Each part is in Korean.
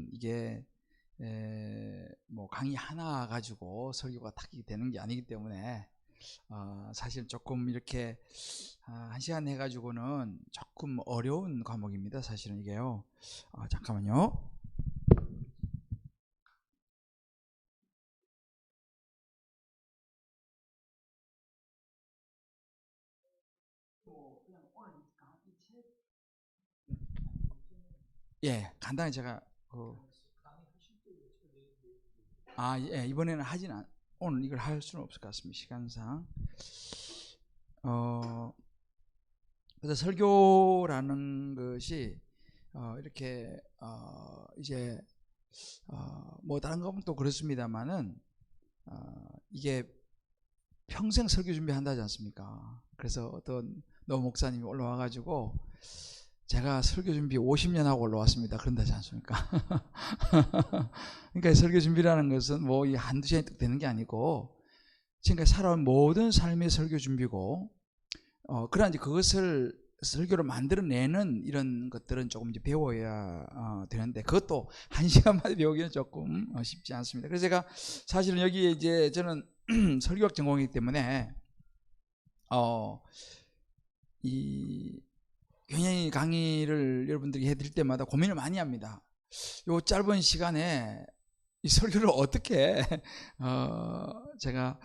사실은 이게 뭐 강의 하나 가지고 설교가 딱 되는 게 아니기 때문에 사실 조금 이렇게 한 시간 해가지고는 조금 어려운 과목입니다. 사실은 이게요. 잠깐만요. 예, 간단히 제가 예, 이번에는 오늘 이걸 할 수는 없을 것 같습니다. 시간상. 그래서 설교라는 것이 이렇게 이제 뭐 다른 것도 그렇습니다만은 이게 평생 설교 준비한다지 않습니까? 그래서 어떤 노 목사님이 올라와가지고 제가 설교 준비 50년 하고 올라왔습니다. 그런다지 않습니까? 그러니까 설교 준비라는 것은 뭐 한두 시간이 딱 되는 게 아니고 지금까지 살아온 모든 삶의 설교 준비고 그러나 이제 그것을 설교를 만들어내는 이런 것들은 조금 이제 배워야 되는데 그것도 한 시간만에 배우기는 조금 쉽지 않습니다. 그래서 제가 사실은 여기에 이제 저는 설교학 전공이기 때문에 굉장히 강의를 여러분들이 해드릴 때마다 고민을 많이 합니다. 요 짧은 시간에 이 설교를 어떻게 제가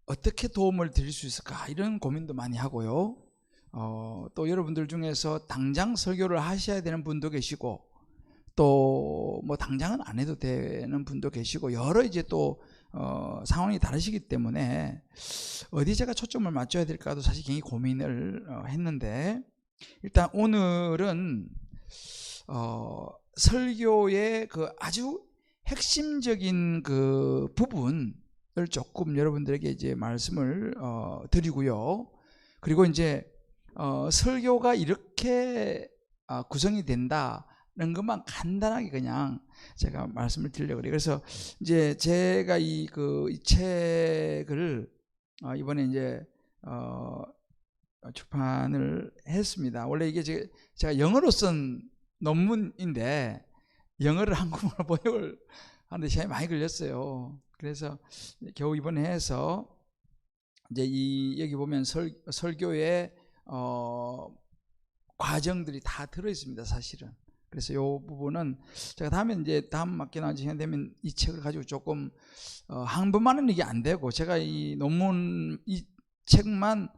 어떻게 도움을 드릴 수 있을까 이런 고민도 많이 하고요. 또 여러분들 중에서 당장 설교를 하셔야 되는 분도 계시고 또 뭐 당장은 안 해도 되는 분도 계시고 여러 이제 또 상황이 다르시기 때문에 어디 제가 초점을 맞춰야 될까도 사실 굉장히 고민을 했는데 일단 오늘은 설교의 그 아주 핵심적인 그 부분을 조금 여러분들에게 이제 말씀을 드리고요. 그리고 이제 설교가 이렇게 구성이 된다는 것만 간단하게 그냥 제가 말씀을 드리려고 그래요. 그래서 이제 제가 이 책을 이번에 이제 출판을 했습니다. 원래 이게 제가 영어로 쓴 논문인데 영어를 한국어로 번역을 하는데 시간이 많이 걸렸어요. 그래서 겨우 이번에 해서 이제 여기 보면 설교의 과정들이 다 들어 있습니다. 사실은. 그래서 이 부분은 제가 다음 학기 나온 시간 되면 이 책을 가지고 조금 한 번만은 이게 안 되고 제가 이 논문 이 책만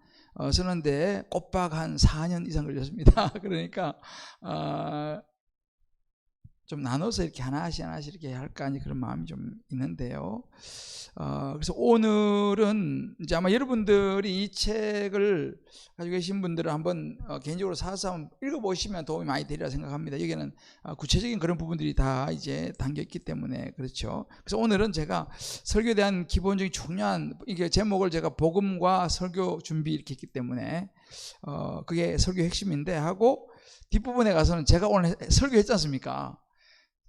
쓰는데 꼬박 한 4년 이상 걸렸습니다. 그러니까 좀 나눠서 이렇게 하나씩 이렇게 할까 하니 그런 마음이 좀 있는데요. 그래서 오늘은 이제 아마 여러분들이 이 책을 가지고 계신 분들은 한번 개인적으로 사서 한번 읽어보시면 도움이 많이 되리라 생각합니다. 여기는 구체적인 그런 부분들이 다 이제 담겨 있기 때문에 그렇죠. 그래서 오늘은 제가 설교에 대한 기본적인 중요한 이게 제목을 제가 복음과 설교 준비 이렇게 했기 때문에 그게 설교 핵심인데 하고 뒷부분에 가서는 제가 오늘 설교했지 않습니까?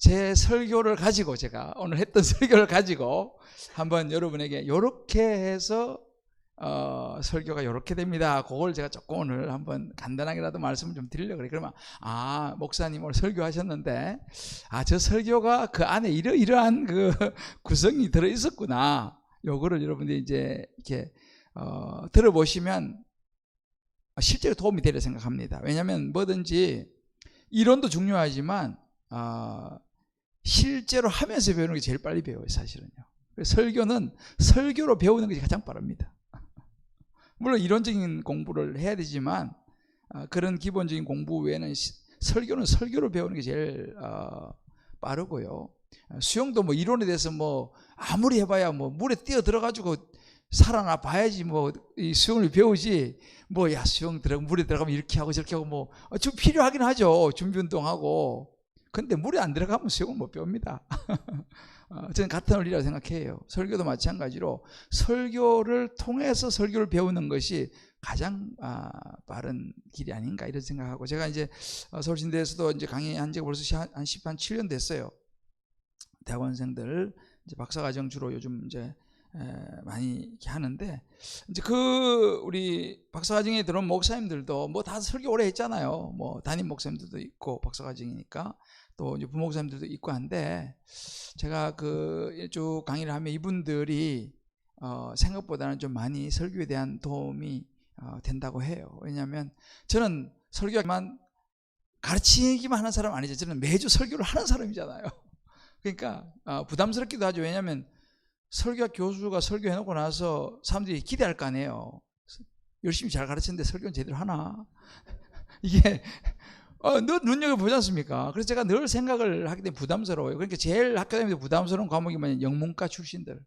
제 설교를 가지고 제가 오늘 했던 설교를 가지고 한번 여러분에게 이렇게 해서 설교가 이렇게 됩니다. 그걸 제가 조금 오늘 한번 간단하게라도 말씀을 좀 드리려고 그래요. 그러면 목사님 오늘 설교하셨는데 저 설교가 그 안에 이러이러한 그 구성이 들어 있었구나. 요거를 여러분들이 이제 이렇게 들어보시면 실제로 도움이 되리라 생각합니다. 왜냐하면 뭐든지 이론도 중요하지만 실제로 하면서 배우는 게 제일 빨리 배워요. 사실은요. 설교는 설교로 배우는 것이 가장 빠릅니다. 물론 이론적인 공부를 해야 되지만 그런 기본적인 공부 외에는 설교는 설교로 배우는 게 제일 빠르고요. 수영도 뭐 이론에 대해서 뭐 아무리 해봐야 뭐 물에 뛰어 들어가지고 살아나 봐야지 뭐 이 수영을 배우지 뭐 야 수영 물에 들어가면 이렇게 하고 저렇게 하고 뭐 좀 필요하긴 하죠. 준비 운동하고. 근데 물에 안 들어가면 수영을 못 배웁니다. 저는 같은 원리라고 생각해요. 설교도 마찬가지로 설교를 통해서 설교를 배우는 것이 가장 빠른 길이 아닌가 이런 생각하고 제가 이제 서울신대에서도 이제 강의한 지가 벌써 한 7년 됐어요. 대학원생들 이제 박사과정 주로 요즘 이제 많이 이렇게 하는데 이제 우리 박사과정에 들어온 목사님들도 뭐 다 설교 오래 했잖아요. 뭐 담임 목사님들도 있고 박사과정이니까 또 이제 부목사님들도 있고 한데, 제가 쭉 강의를 하면 이분들이 생각보다는 좀 많이 설교에 대한 도움이 된다고 해요. 왜냐하면 저는 설교만 가르치기만 하는 사람 아니죠. 저는 매주 설교를 하는 사람이잖아요. 그러니까 부담스럽기도 하죠. 왜냐하면 설교학 교수가 설교해놓고 나서 사람들이 기대할 거 아니에요. 열심히 잘 가르치는데 설교는 제대로 하나? 이게 늘 눈여겨보지 않습니까? 그래서 제가 늘 생각을 하기 때문에 부담스러워요. 그러니까 제일 학교 다닐 때 부담스러운 과목이 뭐냐면 영문과 출신들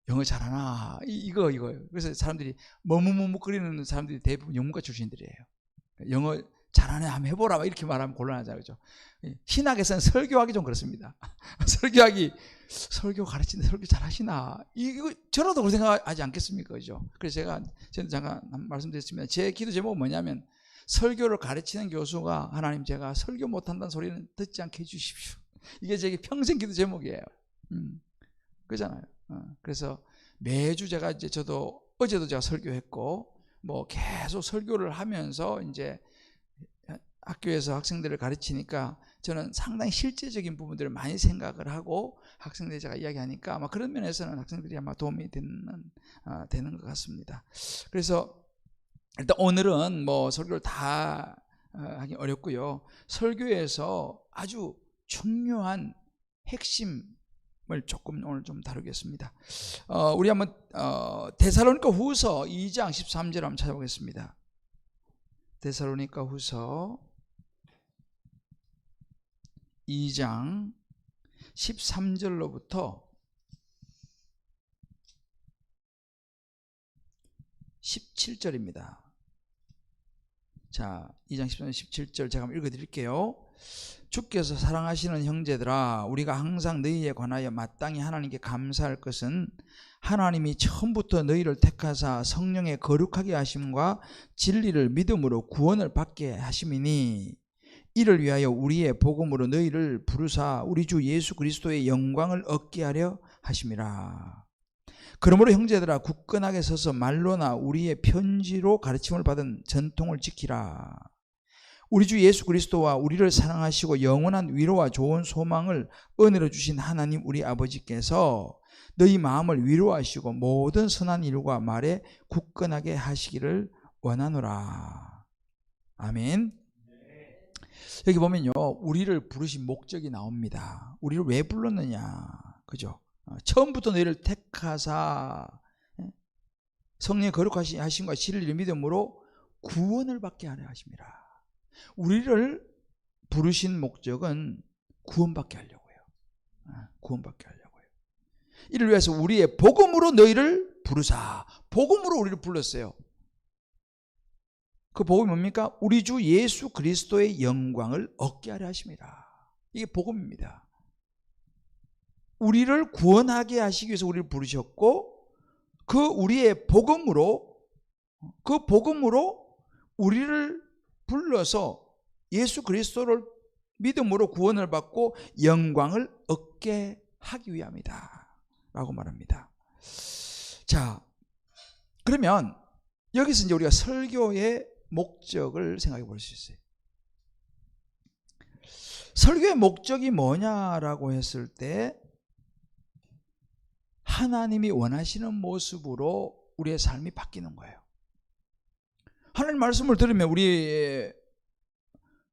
영어 잘하나? 이거예요. 그래서 사람들이 머뭇머뭇거리는 사람들이 대부분 영문과 출신들이에요. 영어 잘하네 한번 해보라 이렇게 말하면 곤란하잖아요. 그렇죠? 신학에서는 설교하기 좀 그렇습니다. 설교 가르치는데 설교 잘하시나? 이거 저라도 그렇게 생각하지 않겠습니까? 그죠? 그래서 저는 잠깐 말씀드렸습니다. 제 기도 제목은 뭐냐면, 설교를 가르치는 교수가 하나님 제가 설교 못한다는 소리는 듣지 않게 해주십시오. 이게 제 평생 기도 제목이에요. 그렇잖아요. 그래서 매주 저도 어제도 제가 설교했고, 뭐 계속 설교를 하면서 이제 학교에서 학생들을 가르치니까 저는 상당히 실제적인 부분들을 많이 생각을 하고 학생들이 제가 이야기하니까 아마 그런 면에서는 학생들이 아마 도움이 되는 것 같습니다. 그래서 일단 오늘은 뭐 설교를 다 하기 어렵고요. 설교에서 아주 중요한 핵심을 조금 오늘 좀 다루겠습니다. 우리 한번 데살로니가 후서 2장 13절 한번 찾아보겠습니다. 데살로니가 후서 2장 13절로부터 17절입니다. 자, 2장 13절 17절 제가 한번 읽어드릴게요. 주께서 사랑하시는 형제들아, 우리가 항상 너희에 관하여 마땅히 하나님께 감사할 것은 하나님이 처음부터 너희를 택하사 성령의 거룩하게 하심과 진리를 믿음으로 구원을 받게 하심이니, 이를 위하여 우리의 복음으로 너희를 부르사 우리 주 예수 그리스도의 영광을 얻게 하려 하심이라. 그러므로 형제들아, 굳건하게 서서 말로나 우리의 편지로 가르침을 받은 전통을 지키라. 우리 주 예수 그리스도와 우리를 사랑하시고 영원한 위로와 좋은 소망을 은혜로 주신 하나님 우리 아버지께서 너희 마음을 위로하시고 모든 선한 일과 말에 굳건하게 하시기를 원하노라. 아멘. 여기 보면요, 우리를 부르신 목적이 나옵니다. 우리를 왜 불렀느냐, 그죠? 처음부터 너희를 택하사 성령의 거룩하신 하심과 진리를 믿음으로 구원을 받게 하려 하심이라. 우리를 부르신 목적은 구원받게 하려고요. 구원받게 하려고요. 이를 위해서 우리의 복음으로 너희를 부르사. 복음으로 우리를 불렀어요. 그 복음이 뭡니까? 우리 주 예수 그리스도의 영광을 얻게 하려 하십니다. 이게 복음입니다. 우리를 구원하게 하시기 위해서 우리를 부르셨고, 우리의 복음으로, 그 복음으로 우리를 불러서 예수 그리스도를 믿음으로 구원을 받고 영광을 얻게 하기 위함이다 라고 말합니다. 자, 그러면 여기서 이제 우리가 설교의 목적을 생각해 볼 수 있어요. 설교의 목적이 뭐냐라고 했을 때, 하나님이 원하시는 모습으로 우리의 삶이 바뀌는 거예요. 하나님 말씀을 들으면 우리의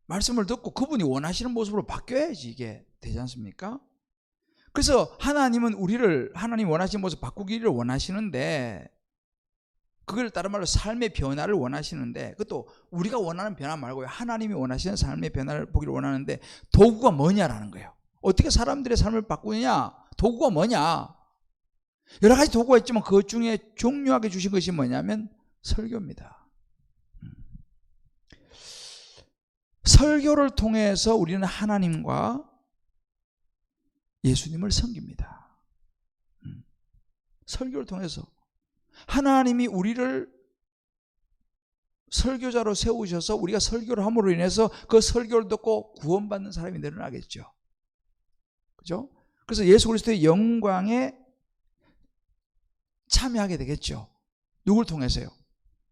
말씀을 듣고 그분이 원하시는 모습으로 바뀌어야지 이게 되지 않습니까? 그래서 하나님은 하나님 원하시는 모습 바꾸기를 원하시는데, 그걸 다른 말로 삶의 변화를 원하시는데, 그것도 우리가 원하는 변화 말고요, 하나님이 원하시는 삶의 변화를 보기를 원하는데, 도구가 뭐냐라는 거예요. 어떻게 사람들의 삶을 바꾸느냐? 도구가 뭐냐? 여러 가지 도구가 있지만 그 중에 중요하게 주신 것이 뭐냐면 설교입니다. 설교를 통해서 우리는 하나님과 예수님을 섬깁니다. 설교를 통해서 하나님이 우리를 설교자로 세우셔서 우리가 설교를 함으로 인해서 그 설교를 듣고 구원받는 사람이 늘어나겠죠. 그죠? 그래서 예수 그리스도의 영광에 참여하게 되겠죠. 누굴 통해서요?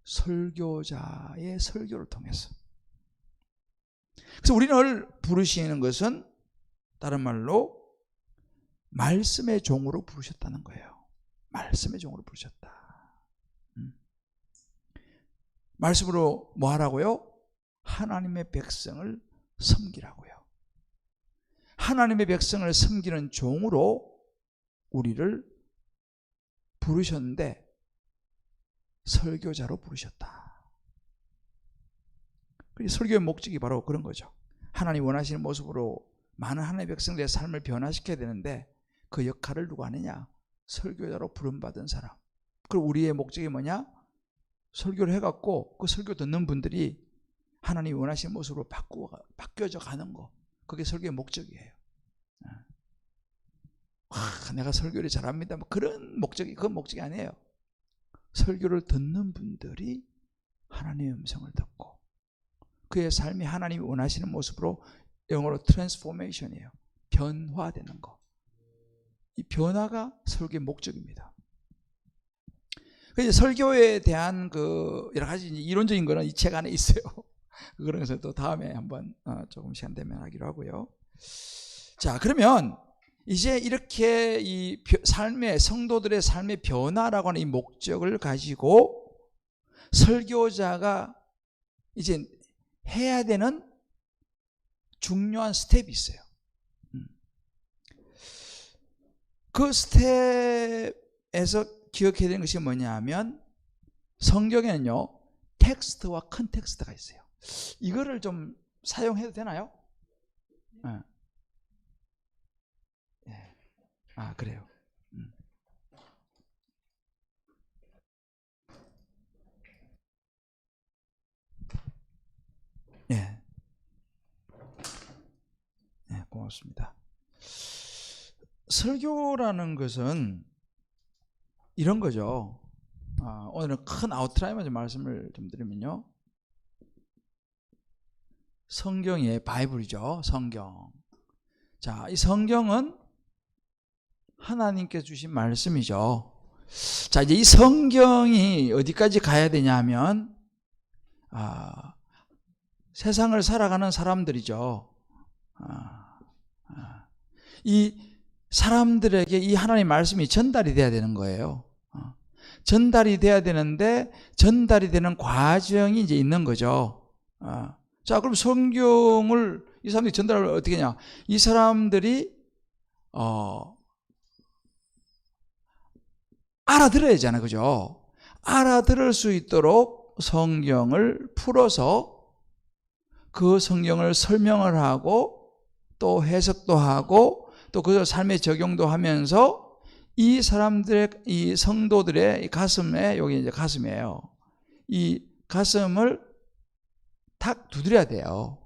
설교자의 설교를 통해서. 그래서 우리를 부르시는 것은 다른 말로 말씀의 종으로 부르셨다는 거예요. 말씀의 종으로 부르셨다. 말씀으로 뭐 하라고요? 하나님의 백성을 섬기라고요. 하나님의 백성을 섬기는 종으로 우리를 부르셨는데 설교자로 부르셨다. 설교의 목적이 바로 그런 거죠. 하나님 원하시는 모습으로 많은 하나님의 백성들의 삶을 변화시켜야 되는데 그 역할을 누가 하느냐? 설교자로 부름받은 사람. 그리고 우리의 목적이 뭐냐? 설교를 해갖고 그 설교 듣는 분들이 하나님이 원하시는 모습으로 바뀌어져 가는 거. 그게 설교의 목적이에요. 내가 설교를 잘합니다. 뭐 그건 목적이 아니에요. 설교를 듣는 분들이 하나님의 음성을 듣고 그의 삶이 하나님이 원하시는 모습으로 영어로 트랜스포메이션이에요. 변화되는 거. 이 변화가 설교의 목적입니다. 그래서 설교에 대한 그 여러 가지 이론적인 거는 이 책 안에 있어요. 그런 것을 또 다음에 한번 조금 시간 되면 하기로 하고요. 자, 그러면 이제 이렇게 이 성도들의 삶의 변화라고 하는 이 목적을 가지고 설교자가 이제 해야 되는 중요한 스텝이 있어요. 그 스텝에서 기억해야 되는 것이 뭐냐 하면 성경에는요 텍스트와 컨텍스트가 있어요. 이거를 좀 사용해도 되나요? 네. 아, 그래요. 네. 네, 고맙습니다. 설교라는 것은 이런 거죠. 오늘은 큰 아웃라인만 좀 말씀을 좀 드리면요. 성경의 바이블이죠. 성경. 자, 이 성경은 하나님께서 주신 말씀이죠. 자, 이제 이 성경이 어디까지 가야 되냐 하면 세상을 살아가는 사람들이죠. 이 사람들에게 이 하나님의 말씀이 전달이 돼야 되는 거예요. 전달이 돼야 되는데 전달이 되는 과정이 이제 있는 거죠. 자, 그럼 성경을 이 사람들이 전달을 어떻게 하냐? 이 사람들이 알아들어야 되잖아요, 그죠? 알아들을 수 있도록 성경을 풀어서 그 성경을 설명을 하고 또 해석도 하고 또 그 삶에 적용도 하면서 이 사람들의 이 성도들의 가슴에, 여기 이제 가슴이에요. 이 가슴을 탁 두드려야 돼요.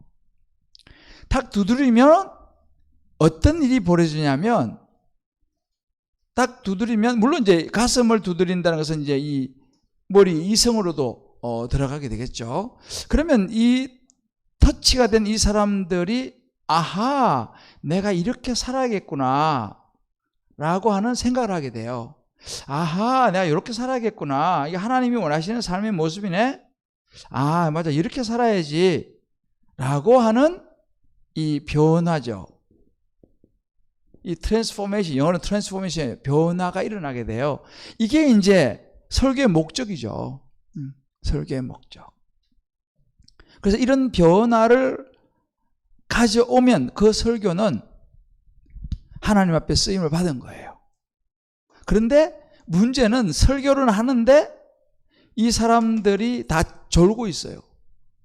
탁 두드리면 어떤 일이 벌어지냐면 딱 두드리면 물론 이제 가슴을 두드린다는 것은 이제 이 머리 이성으로도 들어가게 되겠죠. 그러면 이 터치가 된 이 사람들이 아하, 내가 이렇게 살아야겠구나 라고 하는 생각을 하게 돼요. 아하, 내가 이렇게 살아야겠구나. 이게 하나님이 원하시는 삶의 모습이네. 아, 맞아, 이렇게 살아야지 라고 하는 이 변화죠. 이 트랜스포메이션, 영어는 트랜스포메이션, 변화가 일어나게 돼요. 이게 이제 설교의 목적이죠. 설교의 목적. 그래서 이런 변화를 가져오면 그 설교는 하나님 앞에 쓰임을 받은 거예요. 그런데 문제는 설교를 하는데 이 사람들이 다 졸고 있어요.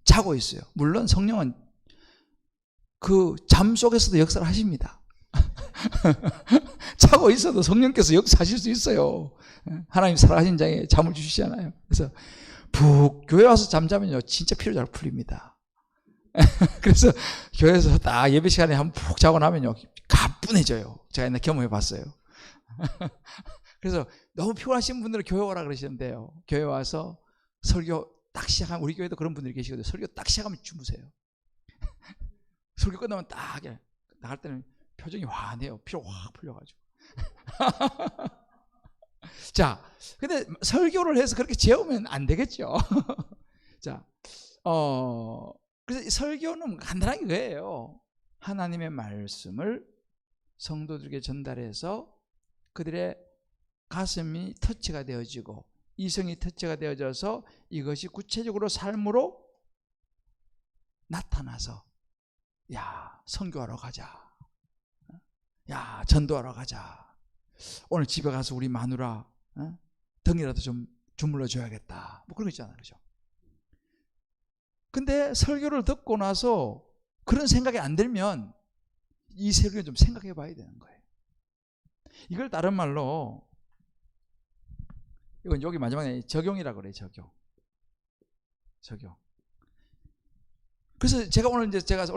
자고 있어요. 물론 성령은 그 잠 속에서도 역사를 하십니다. 자고 있어도 성령께서 역사하실 수 있어요. 하나님 살아가신 장에 잠을 주시잖아요. 그래서 푹 교회 와서 잠자면요 진짜 피로 잘 풀립니다. 그래서 교회에서 딱 예배 시간에 한번 푹 자고 나면요 가뿐해져요. 제가 옛날에 경험해 봤어요. 그래서 너무 피곤하신 분들은 교회 오라 그러시는데요, 교회 와서 설교 딱 시작하면, 우리 교회도 그런 분들이 계시거든요. 설교 딱 시작하면 주무세요. 설교 끝나면 딱 나갈 때는 표정이 환해요. 피로 확 풀려가지고. 자, 근데 설교를 해서 그렇게 재우면 안 되겠죠. 자, 그래서 설교는 간단하게 그래요. 하나님의 말씀을 성도들에게 전달해서 그들의 가슴이 터치가 되어지고 이성이 터치가 되어져서 이것이 구체적으로 삶으로 나타나서 야, 선교하러 가자. 야, 전도하러 가자. 오늘 집에 가서 우리 마누라 등이라도 좀 주물러 줘야겠다. 뭐 그런 거 있잖아요. 그죠? 근데 설교를 듣고 나서 그런 생각이 안 들면 이 설교를 좀 생각해 봐야 되는 거예요. 이걸 다른 말로 이건 여기 마지막에 적용이라고 그래요. 적용. 그래서 제가 오늘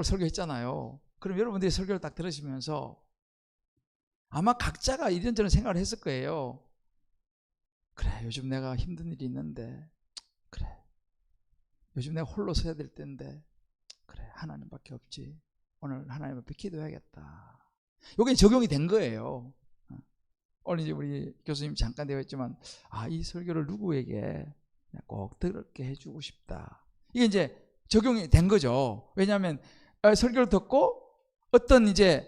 설교했잖아요. 그럼 여러분들이 설교를 딱 들으시면서 아마 각자가 이런저런 생각을 했을 거예요. 그래, 요즘 내가 힘든 일이 있는데, 그래, 요즘 내가 홀로 서야 될 텐데, 그래, 하나님밖에 없지. 오늘 하나님 앞에 기도해야겠다. 이게 적용이 된 거예요. 오늘 이제 우리 교수님 잠깐 되었지만, 이 설교를 누구에게 꼭 들었게 해주고 싶다. 이게 이제 적용이 된 거죠. 왜냐하면 설교를 듣고 어떤 이제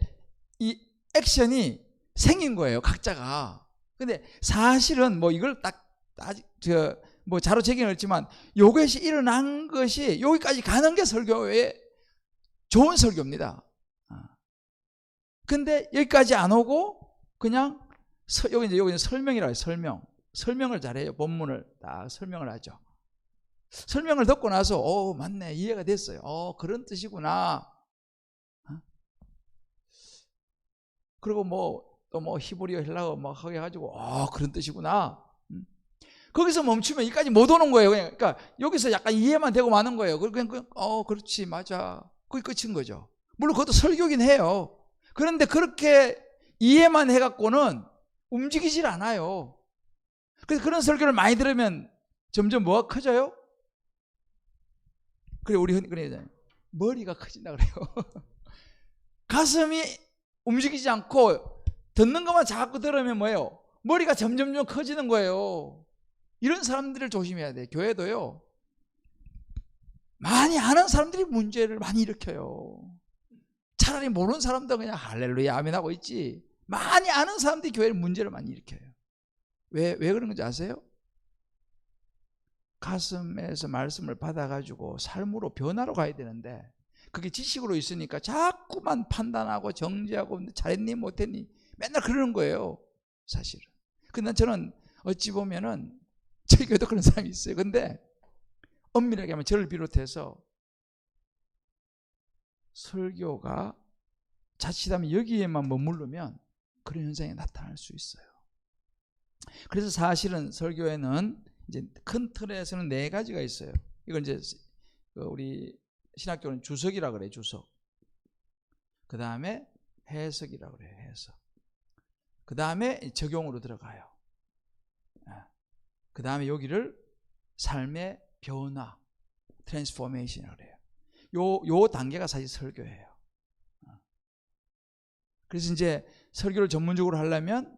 이 액션이 생긴 거예요, 각자가. 근데 사실은 뭐 이걸 딱 아직 뭐 자료 제기는 했지만 이것이 일어난 것이 여기까지 가는 게 설교의 좋은 설교입니다. 근데 여기까지 안 오고 그냥 여기는 설명이라고 해요. 설명을 잘해요. 본문을 딱 설명을 하죠. 설명을 듣고 나서 맞네, 이해가 됐어요. 그런 뜻이구나. 그리고 또 히브리어 헬라어 하게 해가지고 그런 뜻이구나. 거기서 멈추면 여기까지 못 오는 거예요. 그러니까 여기서 약간 이해만 되고 마는 거예요. 그냥 그렇지, 맞아. 그게 끝인 거죠. 물론 그것도 설교긴 해요. 그런데 그렇게 이해만 해갖고는 움직이질 않아요. 그래서 그런 설교를 많이 들으면 점점 뭐가 커져요? 그래, 우리 흔히 그러잖아요. 머리가 커진다 그래요. 가슴이 움직이지 않고 듣는 것만 자꾸 들으면 뭐예요? 머리가 점점 커지는 거예요. 이런 사람들을 조심해야 돼요. 교회도요, 많이 아는 사람들이 문제를 많이 일으켜요. 차라리 모르는 사람도 그냥 할렐루야 아멘 하고 있지, 많이 아는 사람들이 교회를 문제를 많이 일으켜요. 왜 그런 건지 아세요? 가슴에서 말씀을 받아가지고 삶으로 변화로 가야 되는데 그게 지식으로 있으니까 자꾸만 판단하고 정죄하고 잘했니 못했니 맨날 그러는 거예요, 사실은. 근데 저는 어찌 보면은 저희 교회도 그런 사람이 있어요. 근데 엄밀하게 하면 저를 비롯해서 설교가 자칫하면 여기에만 머무르면 그런 현상이 나타날 수 있어요. 그래서 사실은 설교에는 이제 큰 틀에서는 4가지가 있어요. 이걸 이제 우리 신학교는 주석이라고 그래요. 주석. 그 다음에 해석이라고 그래요. 해석. 그 다음에 적용으로 들어가요. 그 다음에 여기를 삶의 변화, 트랜스포메이션이라고 그래요. 요 단계가 사실 설교예요. 그래서 이제 설교를 전문적으로 하려면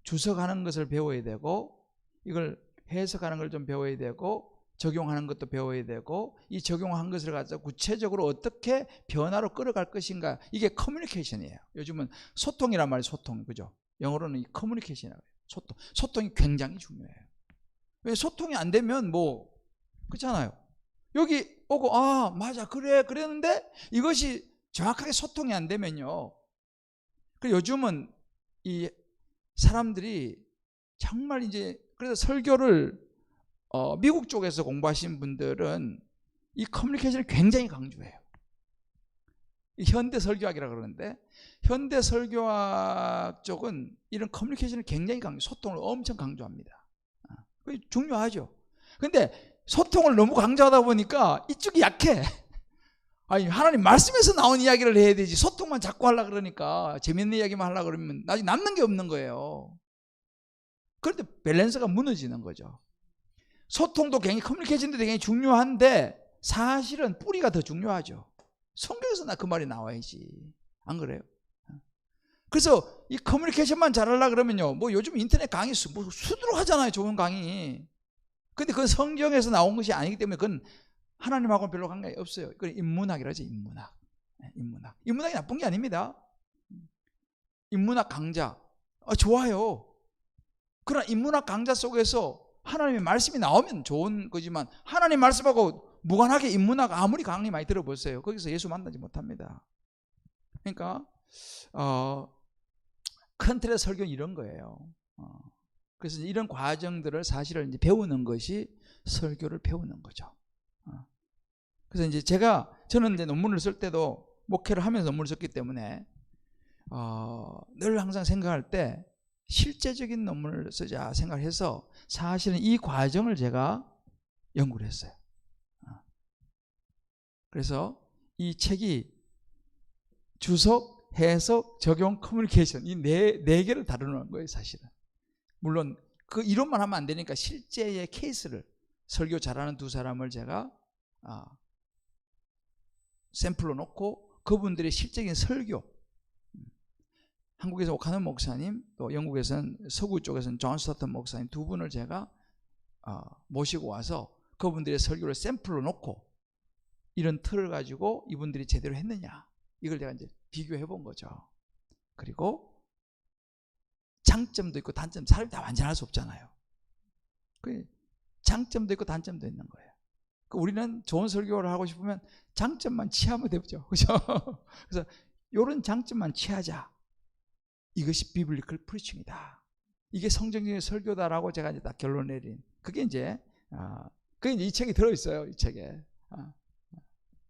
주석하는 것을 배워야 되고, 이걸 해석하는 걸 좀 배워야 되고, 적용하는 것도 배워야 되고, 이 적용한 것을 가지고 구체적으로 어떻게 변화로 끌어갈 것인가, 이게 커뮤니케이션이에요. 요즘은 소통이란 말이 소통, 그죠? 영어로는 이 커뮤니케이션이라고 해요. 소통이 굉장히 중요해요. 왜 소통이 안 되면 그렇잖아요. 여기 오고 맞아, 그래 그랬는데 이것이 정확하게 소통이 안 되면요. 요즘은 이 사람들이 정말 이제, 그래서 설교를 미국 쪽에서 공부하신 분들은 이 커뮤니케이션을 굉장히 강조해요. 현대 설교학이라고 그러는데, 현대 설교학 쪽은 이런 커뮤니케이션을 굉장히 소통을 엄청 강조합니다. 그게 중요하죠. 근데 소통을 너무 강조하다 보니까 이쪽이 약해. 하나님 말씀에서 나온 이야기를 해야 되지, 소통만 자꾸 하려고 그러니까, 재밌는 이야기만 하려고 그러면 나중에 남는 게 없는 거예요. 그런데 밸런스가 무너지는 거죠. 소통도 굉장히, 커뮤니케이션도 굉장히 중요한데 사실은 뿌리가 더 중요하죠. 성경에서 그 말이 나와야지, 안 그래요? 그래서 이 커뮤니케이션만 잘하려고 그러면요, 요즘 인터넷 강의 수두룩 하잖아요, 좋은 강의. 근데 그건 성경에서 나온 것이 아니기 때문에 그건 하나님하고는 별로 관계가 없어요. 그건 인문학이라죠, 인문학. 인문학이 나쁜 게 아닙니다. 인문학 강좌. 좋아요. 그러나 인문학 강좌 속에서 하나님의 말씀이 나오면 좋은 거지만 하나님 말씀하고 무관하게 인문학 아무리 강의 많이 들어보세요. 거기서 예수 만나지 못합니다. 그러니까 큰 틀의 설교는 이런 거예요. 그래서 이런 과정들을 사실은 이제 배우는 것이 설교를 배우는 거죠. 그래서 이제 저는 이제 논문을 쓸 때도 목회를 하면서 논문을 썼기 때문에 늘 항상 생각할 때 실제적인 논문을 쓰자 생각해서 사실은 이 과정을 제가 연구를 했어요. 그래서 이 책이 주석, 해석, 적용, 커뮤니케이션 이 네 개를 다루는 거예요, 사실은. 물론 그 이론만 하면 안 되니까 실제의 케이스를 설교 잘하는 두 사람을 제가 샘플로 놓고 그분들의 실적인 설교, 한국에서 오카노 목사님, 또 영국에서는 서구 쪽에서는 존 스토튼 목사님 두 분을 제가 모시고 와서 그분들의 설교를 샘플로 놓고 이런 틀을 가지고 이분들이 제대로 했느냐 이걸 제가 이제 비교해 본 거죠. 그리고 장점도 있고 단점, 사람이 다 완전할 수 없잖아요. 장점도 있고 단점도 있는 거예요. 우리는 좋은 설교를 하고 싶으면 장점만 취하면 되죠. 그렇죠? 그래서 이런 장점만 취하자. 이것이 비블리컬 프리칭이다. 이게 성경적인 설교다라고 제가 이제 딱 결론 내린. 그게 이제 이 책이 들어 있어요. 이 책에.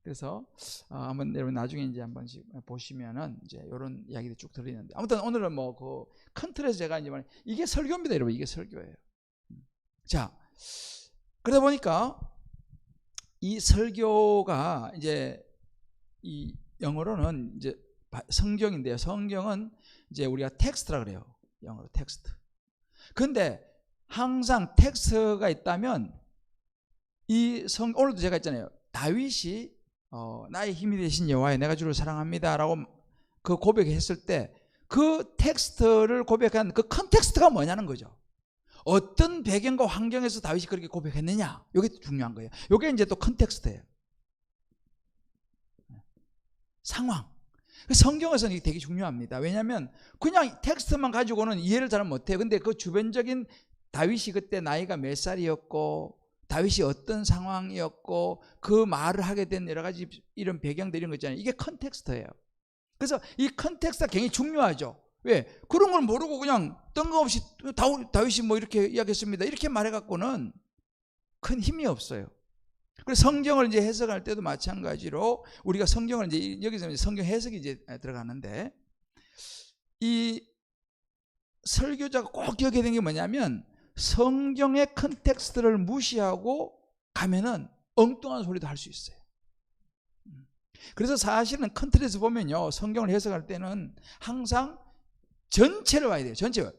그래서 한번 여러분 나중에 이제 한 번씩 보시면은 이제 이런 이야기들이 쭉 들리는데 아무튼 오늘은 뭐 그 큰 틀에서 제가 이제 이게 설교입니다, 여러분. 이게 설교예요. 자, 그러다 보니까 이 설교가 이제 이 영어로는 이제 성경인데요. 성경은 이제 우리가 텍스트라 그래요. 영어로 텍스트. 근데 항상 텍스트가 있다면 오늘도 제가 했잖아요. 다윗이 나의 힘이 되신 여호와여 내가 주를 사랑합니다라고 그 고백했을 때 그 텍스트를 고백한 그 컨텍스트가 뭐냐는 거죠. 어떤 배경과 환경에서 다윗이 그렇게 고백했느냐, 이게 중요한 거예요. 이게 이제 또 컨텍스트예요. 상황. 성경에서는 이게 되게 중요합니다. 왜냐하면 그냥 텍스트만 가지고는 이해를 잘 못해요. 근데 그 주변적인 다윗이 그때 나이가 몇 살이었고 다윗이 어떤 상황이었고 그 말을 하게 된 여러 가지 이런 배경들 이런 거 있잖아요. 이게 컨텍스트예요. 그래서 이 컨텍스트가 굉장히 중요하죠. 왜? 그런 걸 모르고 그냥 뜬금없이 다윗이 뭐 이렇게 이야기했습니다 이렇게 말해갖고는 큰 힘이 없어요. 그래서 성경을 이제 해석할 때도 마찬가지로 우리가 성경을 이제 여기서 이제 성경 해석이 이제 들어가는데 이 설교자가 꼭 기억해야 되는 게 뭐냐면 성경의 컨텍스트를 무시하고 가면은 엉뚱한 소리도 할 수 있어요. 그래서 사실은 컨텍스트에서 보면요, 성경을 해석할 때는 항상 전체를 봐야 돼요. 전체.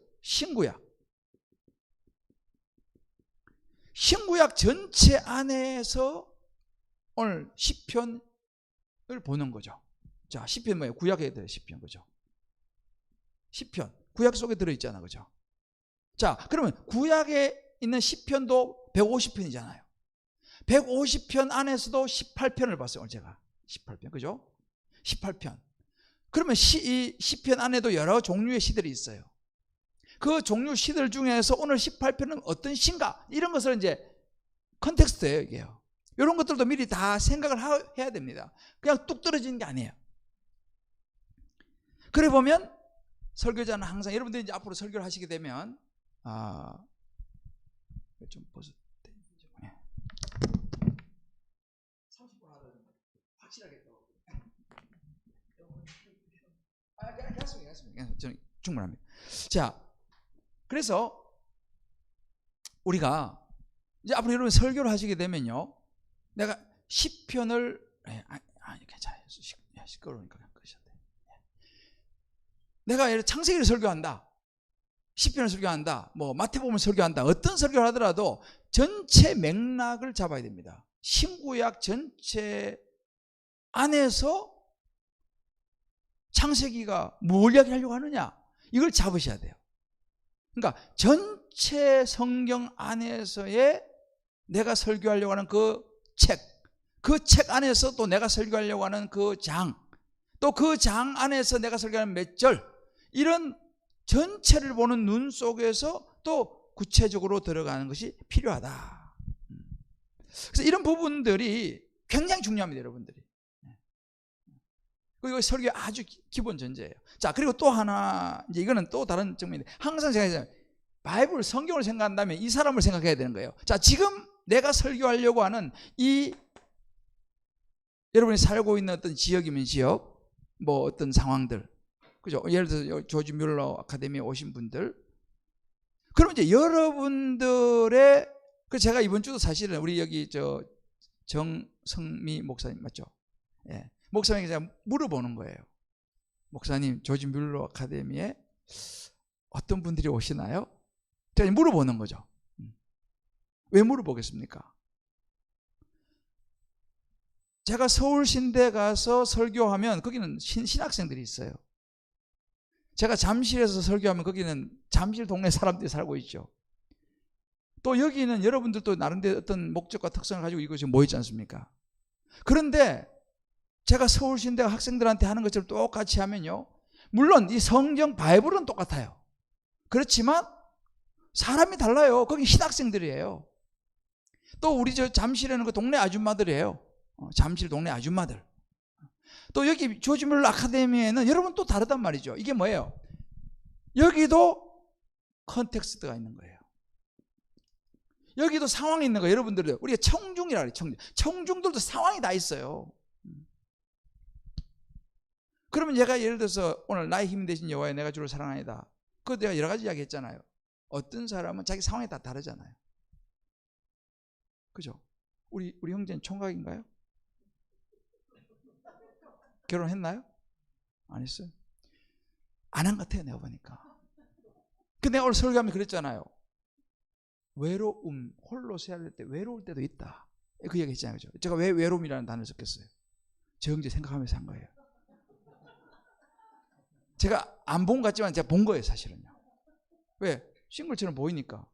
신구약 전체 안에서 오늘 시편을 보는 거죠. 자, 시편 뭐예요? 구약에 들어요. 시편, 그죠? 시편 구약 속에 들어있잖아, 그죠? 자, 그러면 구약에 있는 시편도 150편이잖아요. 150편 안에서도 18편을 봤어요. 오늘 제가 18편, 그죠? 18편. 그러면 이 시편 안에도 여러 종류의 시들이 있어요. 그 종류 시들 중에서 오늘 18편은 어떤 시인가, 이런 것을 이제 컨텍스트예요, 이게요. 이런 것들도 미리 다 생각을 해야 됩니다. 그냥 뚝 떨어지는 게 아니에요. 그래 보면 설교자는 항상 여러분들이 이제 앞으로 설교를 하시게 되면 좀 벌써 30분 하다 확실하게 또 괜찮습니다. 저는 충분합니다. 자, 그래서 우리가 이제 앞으로 여러분 설교를 하시게 되면요, 내가 시편을 괜찮아요. 시끄러우니까 그냥 그러셔도 돼요. 내가 창세기를 설교한다, 시편을 설교한다, 뭐 마태복음을 설교한다, 어떤 설교를 하더라도 전체 맥락을 잡아야 됩니다. 신구약 전체 안에서 창세기가 뭘 이야기하려고 하느냐, 이걸 잡으셔야 돼요. 그러니까 전체 성경 안에서의 내가 설교하려고 하는 그 책 안에서 또 내가 설교하려고 하는 그 장, 또 그 장 안에서 내가 설교하는 몇 절, 이런 전체를 보는 눈 속에서 또 구체적으로 들어가는 것이 필요하다. 그래서 이런 부분들이 굉장히 중요합니다, 여러분들이. 그리고 설교 아주 기본 전제예요. 자, 그리고 또 하나, 이제 이거는 또 다른 측면인데, 항상 생각해요. 바이블, 성경을 생각한다면 이 사람을 생각해야 되는 거예요. 자, 지금 내가 설교하려고 하는 이 여러분이 살고 있는 어떤 지역이면 지역, 뭐 어떤 상황들, 그죠? 예를 들어서 조지 뮬러 아카데미에 오신 분들, 그럼 이제 여러분들의, 그 제가 이번 주도 사실은 우리 여기 저 정성미 목사님 맞죠? 예. 목사님에게 제가 물어보는 거예요. 목사님, 조지 뮬러 아카데미에 어떤 분들이 오시나요? 제가 물어보는 거죠. 왜 물어보겠습니까? 제가 서울신대 가서 설교하면 거기는 신학생들이 있어요. 제가 잠실에서 설교하면 거기는 잠실 동네 사람들이 살고 있죠. 또 여기는 여러분들도 나름대로 어떤 목적과 특성을 가지고 이곳에 모이지 않습니까? 그런데 제가 서울신대 학생들한테 하는 것처럼 똑같이 하면요, 물론 이 성경 바이블은 똑같아요. 그렇지만 사람이 달라요. 거기 신학생들이에요. 또 우리 저 잠실에는 그 동네 아줌마들이에요. 잠실 동네 아줌마들. 또 여기 조지 뮬러 아카데미에는 여러분 또 다르단 말이죠. 이게 뭐예요? 여기도 컨텍스트가 있는 거예요. 여기도 상황이 있는 거예요. 여러분들, 우리가 청중이라 그래요. 청중들도 상황이 다 있어요. 그러면 얘가 예를 들어서 오늘 나의 힘 되신 여호와여 내가 주를 사랑하이다. 그거 내가 여러 가지 이야기 했잖아요. 어떤 사람은 자기 상황이 다 다르잖아요. 그죠? 우리 형제는 총각인가요? 결혼했나요? 안 했어요? 안 한 것 같아요, 내가 보니까. 근데 내가 오늘 설교하면 그랬잖아요. 외로움, 홀로 세할 때 외로울 때도 있다. 그 얘기 했잖아요. 그죠? 제가 왜 외로움이라는 단어를 썼겠어요? 저 형제 생각하면서 한 거예요. 제가 안 본 것 같지만 제가 본 거예요, 사실은요. 왜? 싱글처럼 보이니까.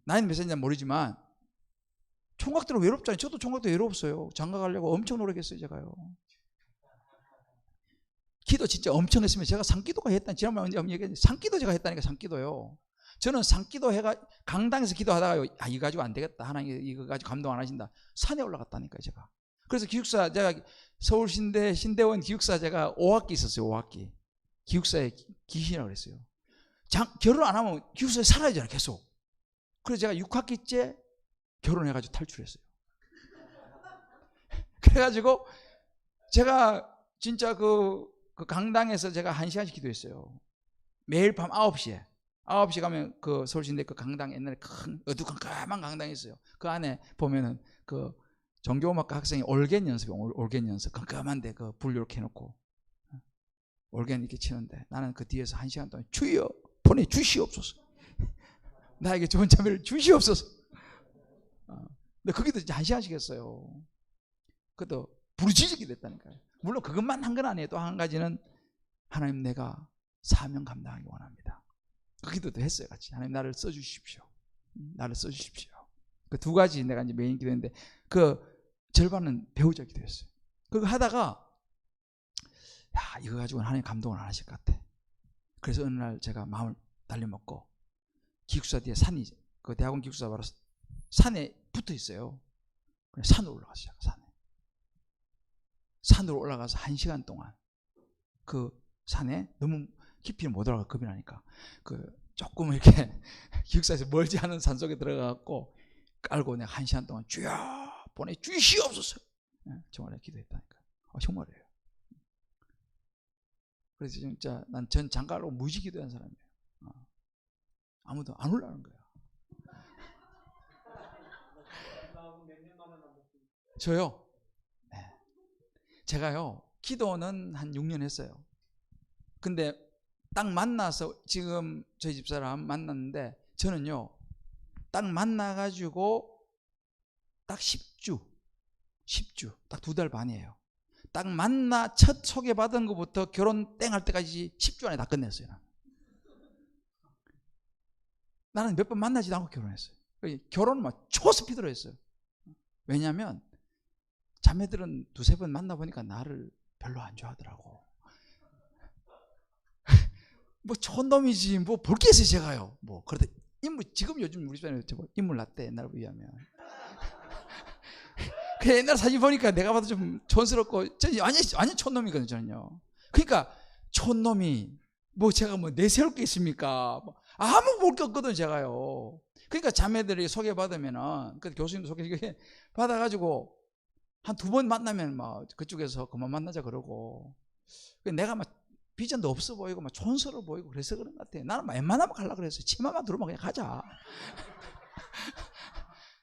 나이는 몇 살인지 모르지만 총각들은 외롭잖아요. 저도 총각도 외롭었어요. 장가 가려고 엄청 노력했어요, 제가요. 기도 진짜 엄청 했으면 제가 산기도가 했다니, 지난번에 얘기했는데 산기도 제가 했다니까, 산기도요. 저는 산기도 해가 강당에서 기도하다가요, 이거 가지고 안 되겠다, 하나님 이거 가지고 감동 안 하신다, 산에 올라갔다니까요, 제가. 그래서 기숙사, 제가 서울신대 신대원 기숙사 제가 5학기 있었어요. 5학기 기숙사에 귀신이라고 그랬어요. 결혼 안 하면 기숙사에 살아야 되잖아요, 계속. 그래서 제가 6학기째 결혼해가지고 탈출했어요. 그래가지고 제가 진짜 그 강당에서 제가 1시간씩 기도했어요. 매일 밤 9시에 가면 그 서울신대 그 강당, 옛날에 큰 어두컴컴한 강당이 있어요. 그 안에 보면은 그 종교음악과 학생이 올겐 연습이에요. 올겐 연습. 컴컴한데 그 불 이렇게 해놓고 올겐 이렇게 치는데 나는 그 뒤에서 1시간 동안 주여 보내 주시옵소서, 나에게 좋은 자매를 주시옵소서. 근데 거기도 이제 1시간씩 했어요. 그것도 부르짖기 됐다니까요. 물론 그것만 한 건 아니에요. 또 한 가지는 하나님 내가 사명 감당하기 원합니다. 그 기도도 했어요, 같이. 하나님 나를 써주십시오. 나를 써주십시오. 그 두 가지 내가 이제 메인 기도했는데 그 절반은 배우자 기도였어요. 그거 하다가 야, 이거 가지고는 하나님 감동을 안 하실 것 같아. 그래서 어느 날 제가 마음을 달려먹고 기숙사 뒤에 산이, 그 대학원 기숙사 바로 산에 붙어 있어요. 산으로 올라갔어요. 산으로 올라가서 1시간 동안 그 산에 너무 깊이는 못 올라가 겁이 나니까 그 조금 이렇게 기숙사에서 멀지 않은 산 속에 들어가갖고 깔고 내가 1시간 동안 주여 보내 주시옵소서, 정말 기도했다니까. 정말이에요. 그래서 진짜 난 전 장가로 무지 기도한 사람이에요. 아무도 안 올라오는 거야. 저요? 네. 제가요 기도는 한 6년 했어요. 근데 딱 만나서 지금 저희 집사람 만났는데 저는요 딱 만나가지고 딱 10주 딱 2달 반이에요. 딱 만나 첫 소개받은 것부터 결혼 땡 할 때까지 10주 안에 다 끝냈어요. 나는 몇 번 만나지도 않고 결혼했어요. 결혼은 막 초스피드로 했어요. 왜냐하면 자매들은 2-3번 만나보니까 나를 별로 안 좋아하더라고. 뭐 촌놈이지 뭐 볼 게 있어요 제가요. 뭐 그러다 인물 지금 요즘 우리 집안에 인물 났대 옛날에 비하면. 그 옛날 사진 보니까 내가 봐도 좀 촌스럽고 저 완전 촌놈이거든요 저는요. 그러니까 촌놈이 뭐 제가 뭐 내세울 게 있습니까? 뭐 아무 볼 게 없거든 제가요. 그러니까 자매들이 소개받으면은 그 교수님도 소개 받아가지고 한 2번 만나면 막 그쪽에서 그만 만나자 그러고 내가 막 비전도 없어 보이고 막 촌스러워 보이고 그래서 그런 것 같아. 나는 웬만하면 가려고 그랬어. 치마만 두르면 그냥 가자.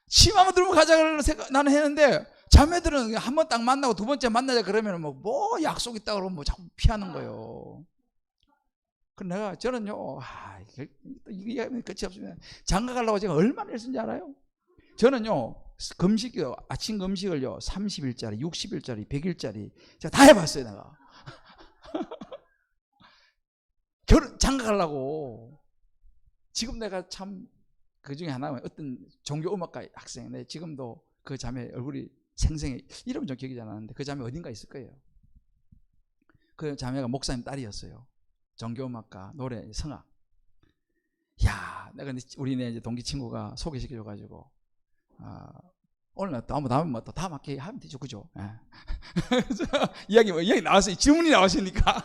치마만 두르면 가자 생각 나는 했는데 자매들은 한 번 딱 만나고 2번째 만나자 그러면 뭐 약속 있다 그러면 뭐 자꾸 피하는 거예요. 그래서 저는요 이게 끝이 없으면 장가 가려고 제가 얼마나 애쓴지 알아요? 저는요 금식이요 아침 금식을요 30일짜리 60일짜리 100일짜리 제가 다 해봤어요 내가. 장가 가려고. 지금 내가 참 그 중에 하나는 어떤 종교음악가 학생인데 지금도 그 자매 얼굴이 생생해. 이름은 좀 기억이 잘 안 나는데 그 자매 어딘가 있을 거예요. 그 자매가 목사님 딸이었어요. 종교음악가 노래 성악. 야, 내가 우리네 이제 동기 친구가 소개시켜줘가지고 오늘 또 한번 다음에 또 다음 학기 하면 되죠, 그죠? 예. 이야기 나왔어요. 질문이 나왔으니까.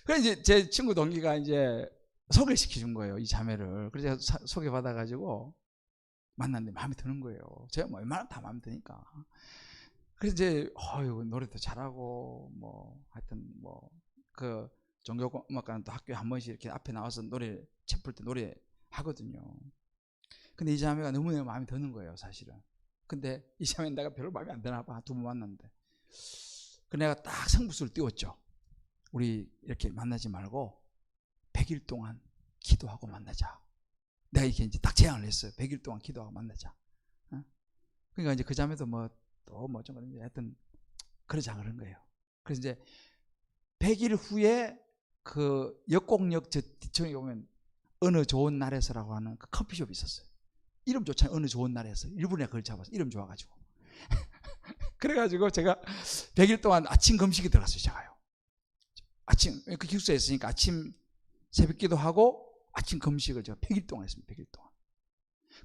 그래서 이제 제 친구 동기가 이제 소개시켜준 거예요, 이 자매를. 그래서 제가 소개받아가지고 만났는데 마음에 드는 거예요. 제가 뭐 웬만하면 다 마음에 드니까. 그래서 이제 노래도 잘하고 뭐 하여튼 뭐 그 종교음악가는 또 학교에 한 번씩 이렇게 앞에 나와서 노래 책 풀 때 노래 하거든요. 근데 이 자매가 너무너무 마음에 드는 거예요, 사실은. 근데 이 자매는 내가 별로 마음에 안 드나 봐. 2번 만났는데. 그 내가 딱 성부수를 띄웠죠. 우리 이렇게 만나지 말고 100일 동안 기도하고 만나자. 내가 이렇게 이제 딱 제안을 했어요. 100일 동안 기도하고 만나자. 그러니까 이제 그 자매도 뭐 또 뭐 좀 하여튼 그러자 그런 거예요. 그래서 이제 100일 후에 그 역곡역 저 뒤쪽에 보면 어느 좋은 날에서라고 하는 그 커피숍이 있었어요. 이름 좋잖아요. 어느 좋은 날에서. 일본에 그걸 잡아서 이름 좋아가지고. 그래가지고 제가 100일 동안 아침 금식이 들어갔어요. 제가요. 아침 그 기숙사에 있으니까 아침 새벽 기도하고 아침 금식을 제가 100일 동안 했습니다. 100일 동안.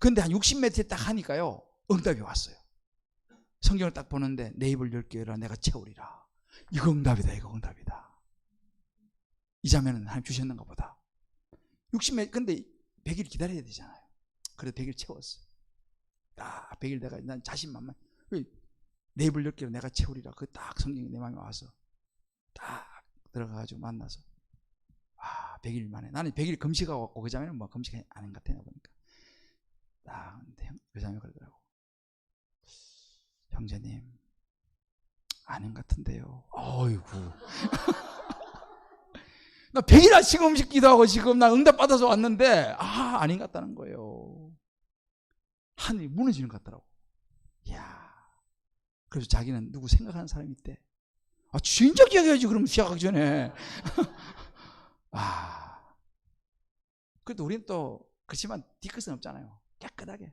근데 한 60m 딱 하니까요 응답이 왔어요. 성경을 딱 보는데 내 입을 10개 열어 내가 채우리라. 이거 응답이다. 이거 응답이다. 이 자매는 하나님 주셨는가 보다. 60m 근데 100일 기다려야 되잖아요. 그래서 100일 채웠어요. 100일 내가 난 자신만만 내 입을 10개로 내가 채우리라. 그 딱 성경이 내 마음에 와서 딱 들어가가지고 만나서 100일 만에 나는 100일 금식하고 그 자매는 뭐 금식 안 한 것 같아 보니까 딱 그 자매가 그러더라고. 형제님 아닌 것 같은데요. 어이구. 나 100일 아침 금식 기도하고 지금 나 응답 받아서 왔는데 아닌 것 같다는 거예요. 하늘이 무너지는 것 같더라고. 이야. 그래서 자기는 누구 생각하는 사람이 있대. 진짜 기억해야지 그러면 시작하기 전에. 그래도 우리는 또 그렇지만 뒤끝은 없잖아요. 깨끗하게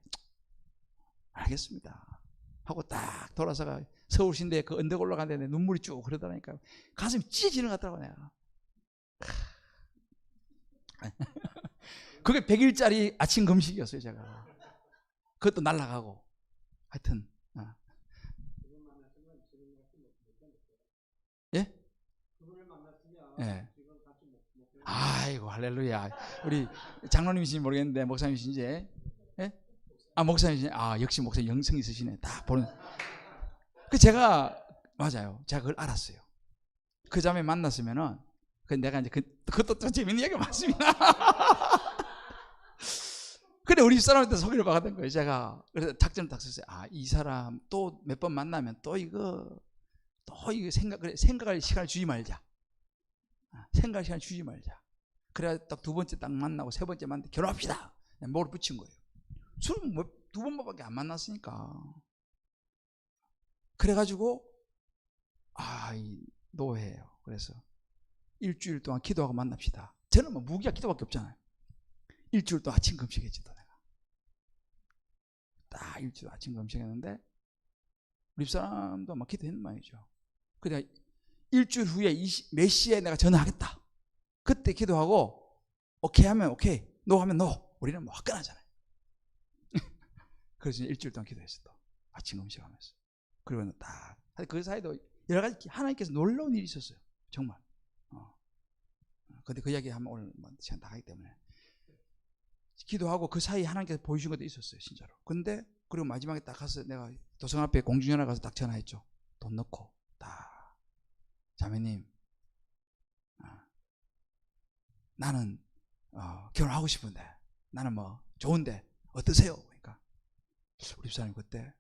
알겠습니다 하고 딱 돌아서가 서울시인데 그 언덕 올라가는데 눈물이 쭉 흐르더라니까 가슴이 찢어지는 것 같더라고 내가. 그게 100일짜리 아침 금식이었어요 제가. 그것도 날아가고 하여튼 예? 예. 아이고 할렐루야. 우리 장로님이신지 모르겠는데 목사님이신지 예? 목사님이신지 역시 목사님 영성 있으시네. 딱 보는. 제가 맞아요. 제가 그걸 알았어요. 그 자매 만났으면은 내가 이제 그것도 또 재밌는 얘기가 많습니다. 근데 우리 집사람한테 소개를 받은 거예요. 제가 그래서 작전을 딱 썼어요. 이 사람 또 몇 번 만나면 또 이거 생각할 시간을 주지 말자. 생각할 시간을 주지 말자. 그래야 딱 2번째 딱 만나고 3번째 만나고 결혼합시다. 목을 붙인 거예요. 술은 뭐 2번밖에 안 만났으니까. 그래가지고 이 노예예요. 그래서 일주일 동안 기도하고 만납시다. 저는 뭐 무기가 기도밖에 없잖아요. 일주일 동안 아침 금식했지 또 내가. 딱 일주일 아침 금식했는데 우리 집사람도 막 기도했는 말이죠. 그냥 일주일 후에 몇 시에 내가 전화하겠다. 그때 기도하고 오케이 하면 오케이, 노 하면 노. 우리는 뭐 화끈하잖아요. 그래서 일주일 동안 기도했어. 또 아침 음식하면서. 그리고 딱 그 사이도 여러 가지 하나님께서 놀라운 일이 있었어요. 정말. 근데 그 이야기 하면 오늘 뭐 시간 다 가기 때문에 기도하고 그 사이 하나님께서 보여준 것도 있었어요, 진짜로. 근데 그리고 마지막에 딱 가서 내가 도성 앞에 공중전화 가서 딱 전화했죠. 돈 넣고 딱 자매님, 나는 결혼하고 싶은데, 나는 뭐 좋은데 어떠세요? 그러니까 우리 집사님 그때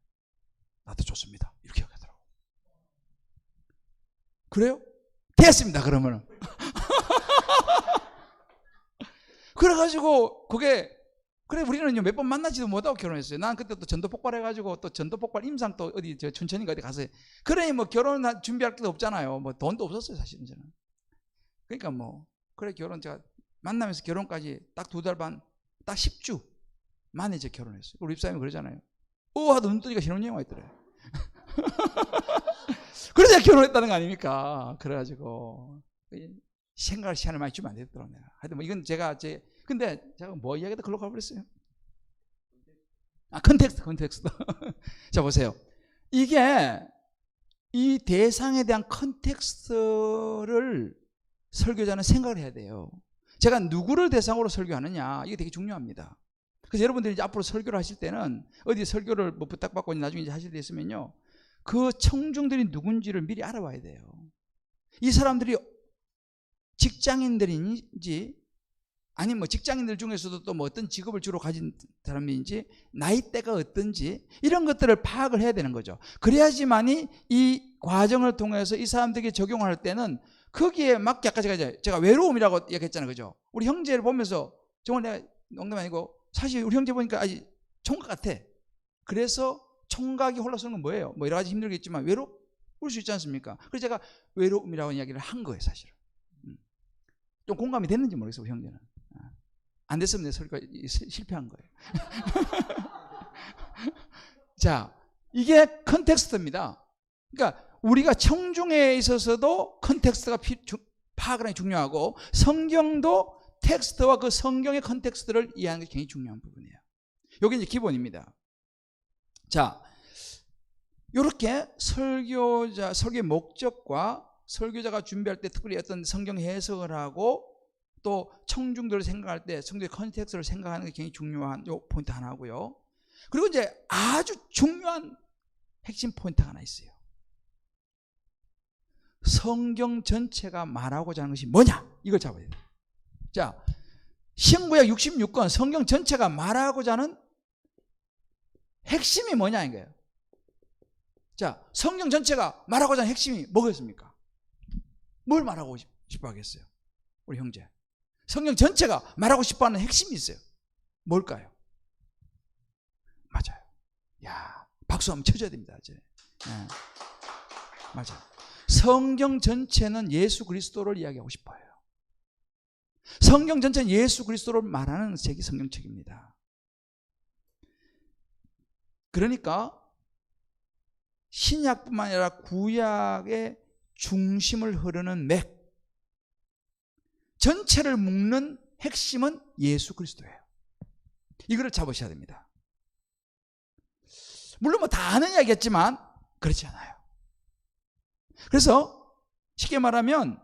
나도 좋습니다 이렇게 하더라고. 그래요? 됐습니다 그러면은. 그래가지고 그게 그래 우리는 몇 번 만나지도 못하고 결혼했어요. 난 그때 또 전도 폭발해가지고 또 전도 폭발 임상 또 어디 저 춘천인가 어디 가서 그러니 뭐 결혼 준비할 게 없잖아요. 뭐 돈도 없었어요 사실은 저는. 그러니까 뭐 그래 결혼 제가 만나면서 결혼까지 딱 2달 반 딱 10주 만에 이제 결혼했어요. 우리 집사님이 그러잖아요. 하도 눈 뜨니까 신혼여행 와 있더래. 그래서 결혼했다는 거 아닙니까? 그래가지고 생각할 시간을 많이 주면 안 되더라고요. 내가. 하여튼 뭐 이건 근데 제가 뭐 이야기도 글로 가버렸어요. 컨텍스트. 자, 보세요. 이게 이 대상에 대한 컨텍스트를 설교자는 생각을 해야 돼요. 제가 누구를 대상으로 설교하느냐, 이게 되게 중요합니다. 그래서 여러분들이 이제 앞으로 설교를 하실 때는 어디 설교를 뭐 부탁받고 나중에 이제 하실 때 있으면요, 그 청중들이 누군지를 미리 알아봐야 돼요. 이 사람들이 직장인들인지 아니면 뭐 직장인들 중에서도 또 뭐 어떤 직업을 주로 가진 사람인지 나이대가 어떤지 이런 것들을 파악을 해야 되는 거죠. 그래야지만이 이 과정을 통해서 이 사람들에게 적용할 때는 거기에 맞게 아까 제가 외로움이라고 얘기했잖아요. 그죠? 우리 형제를 보면서 정말 내가 농담 아니고 사실 우리 형제 보니까 아직 총각 같아. 그래서 총각이 홀로 서는 건 뭐예요? 뭐 여러 가지 힘들겠지만 외로울 수 있지 않습니까? 그래서 제가 외로움이라고 이야기를 한 거예요, 사실은. 좀 공감이 됐는지 모르겠어요, 우리 형제는. 안 됐으면 내 설교가 실패한 거예요. 자, 이게 컨텍스트입니다. 그러니까 우리가 청중에 있어서도 컨텍스트가 파악을 하는 게 중요하고 성경도 텍스트와 그 성경의 컨텍스트를 이해하는 게 굉장히 중요한 부분이에요. 이게 이제 기본입니다. 자, 이렇게 설교의 목적과 설교자가 준비할 때 특별히 어떤 성경 해석을 하고 또 청중들을 생각할 때 성경의 컨텍스트를 생각하는 게 굉장히 중요한 요 포인트 하나고요. 그리고 이제 아주 중요한 핵심 포인트가 하나 있어요. 성경 전체가 말하고자 하는 것이 뭐냐? 이걸 잡아야 돼요. 자, 신구약 66권 성경 전체가 말하고자 하는 핵심이 뭐냐 이거예요. 자, 성경 전체가 말하고자 하는 핵심이 뭐겠습니까? 뭘 말하고 싶어 하겠어요? 우리 형제. 성경 전체가 말하고 싶어 하는 핵심이 있어요. 뭘까요? 맞아요. 야, 박수 한번 쳐줘야 됩니다. 이제. 네. 맞아요. 성경 전체는 예수 그리스도를 이야기하고 싶어요. 성경 전체는 예수 그리스도를 말하는 책이 성경책입니다. 그러니까 신약뿐만 아니라 구약의 중심을 흐르는 맥, 전체를 묶는 핵심은 예수 그리스도예요. 이거를 잡으셔야 됩니다. 물론 뭐 다 아는 이야기겠지만 그렇지 않아요. 그래서 쉽게 말하면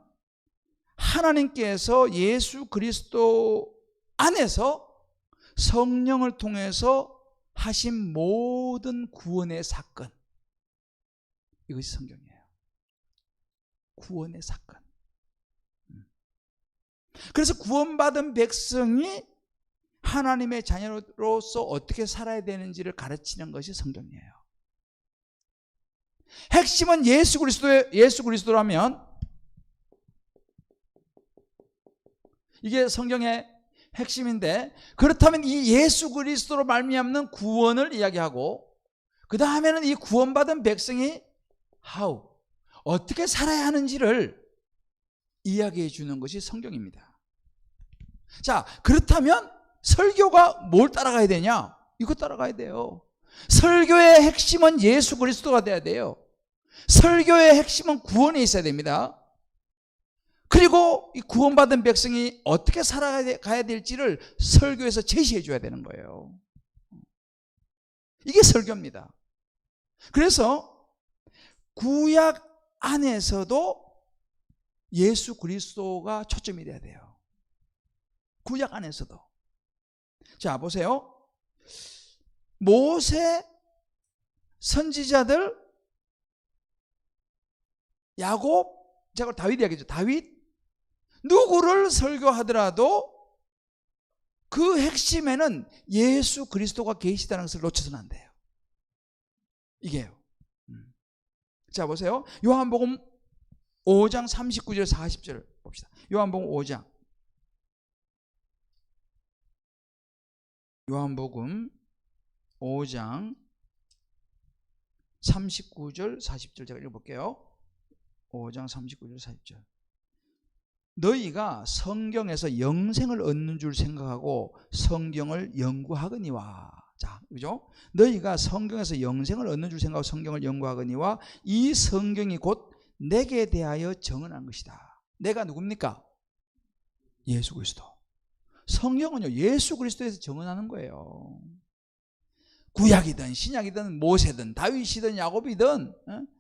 하나님께서 예수 그리스도 안에서 성령을 통해서 하신 모든 구원의 사건, 이것이 성경이에요. 구원의 사건. 그래서 구원받은 백성이 하나님의 자녀로서 어떻게 살아야 되는지를 가르치는 것이 성경이에요. 핵심은 예수 그리스도라면 이게 성경의 핵심인데, 그렇다면 이 예수 그리스도로 말미암는 구원을 이야기하고 그 다음에는 이 구원받은 백성이 어떻게 살아야 하는지를 이야기해 주는 것이 성경입니다. 자, 그렇다면 설교가 뭘 따라가야 되냐? 이거 따라가야 돼요. 설교의 핵심은 예수 그리스도가 돼야 돼요. 설교의 핵심은 구원에 있어야 됩니다. 그 그리고 이 구원받은 백성이 어떻게 살아가야 될지를 설교에서 제시해 줘야 되는 거예요. 이게 설교입니다. 그래서 구약 안에서도 예수 그리스도가 초점이 돼야 돼요. 구약 안에서도. 자, 보세요. 모세, 선지자들, 야곱, 제가 다윗 이야기죠. 다윗, 누구를 설교하더라도 그 핵심에는 예수 그리스도가 계시다는 것을 놓쳐서는 안 돼요. 이게요. 자, 보세요. 요한복음 5장 39절 40절 봅시다. 요한복음 5장. 요한복음 5장 39절 40절 제가 읽어볼게요. 5장 39절 40절. 너희가 성경에서 영생을 얻는 줄 생각하고 성경을 연구하거니와. 자, 그죠? 너희가 성경에서 영생을 얻는 줄 생각하고 성경을 연구하거니와 이 성경이 곧 내게 대하여 정언한 것이다. 내가 누굽니까? 예수 그리스도. 성경은요, 예수 그리스도에서 정언하는 거예요. 구약이든 신약이든 모세든 다윗이든 야곱이든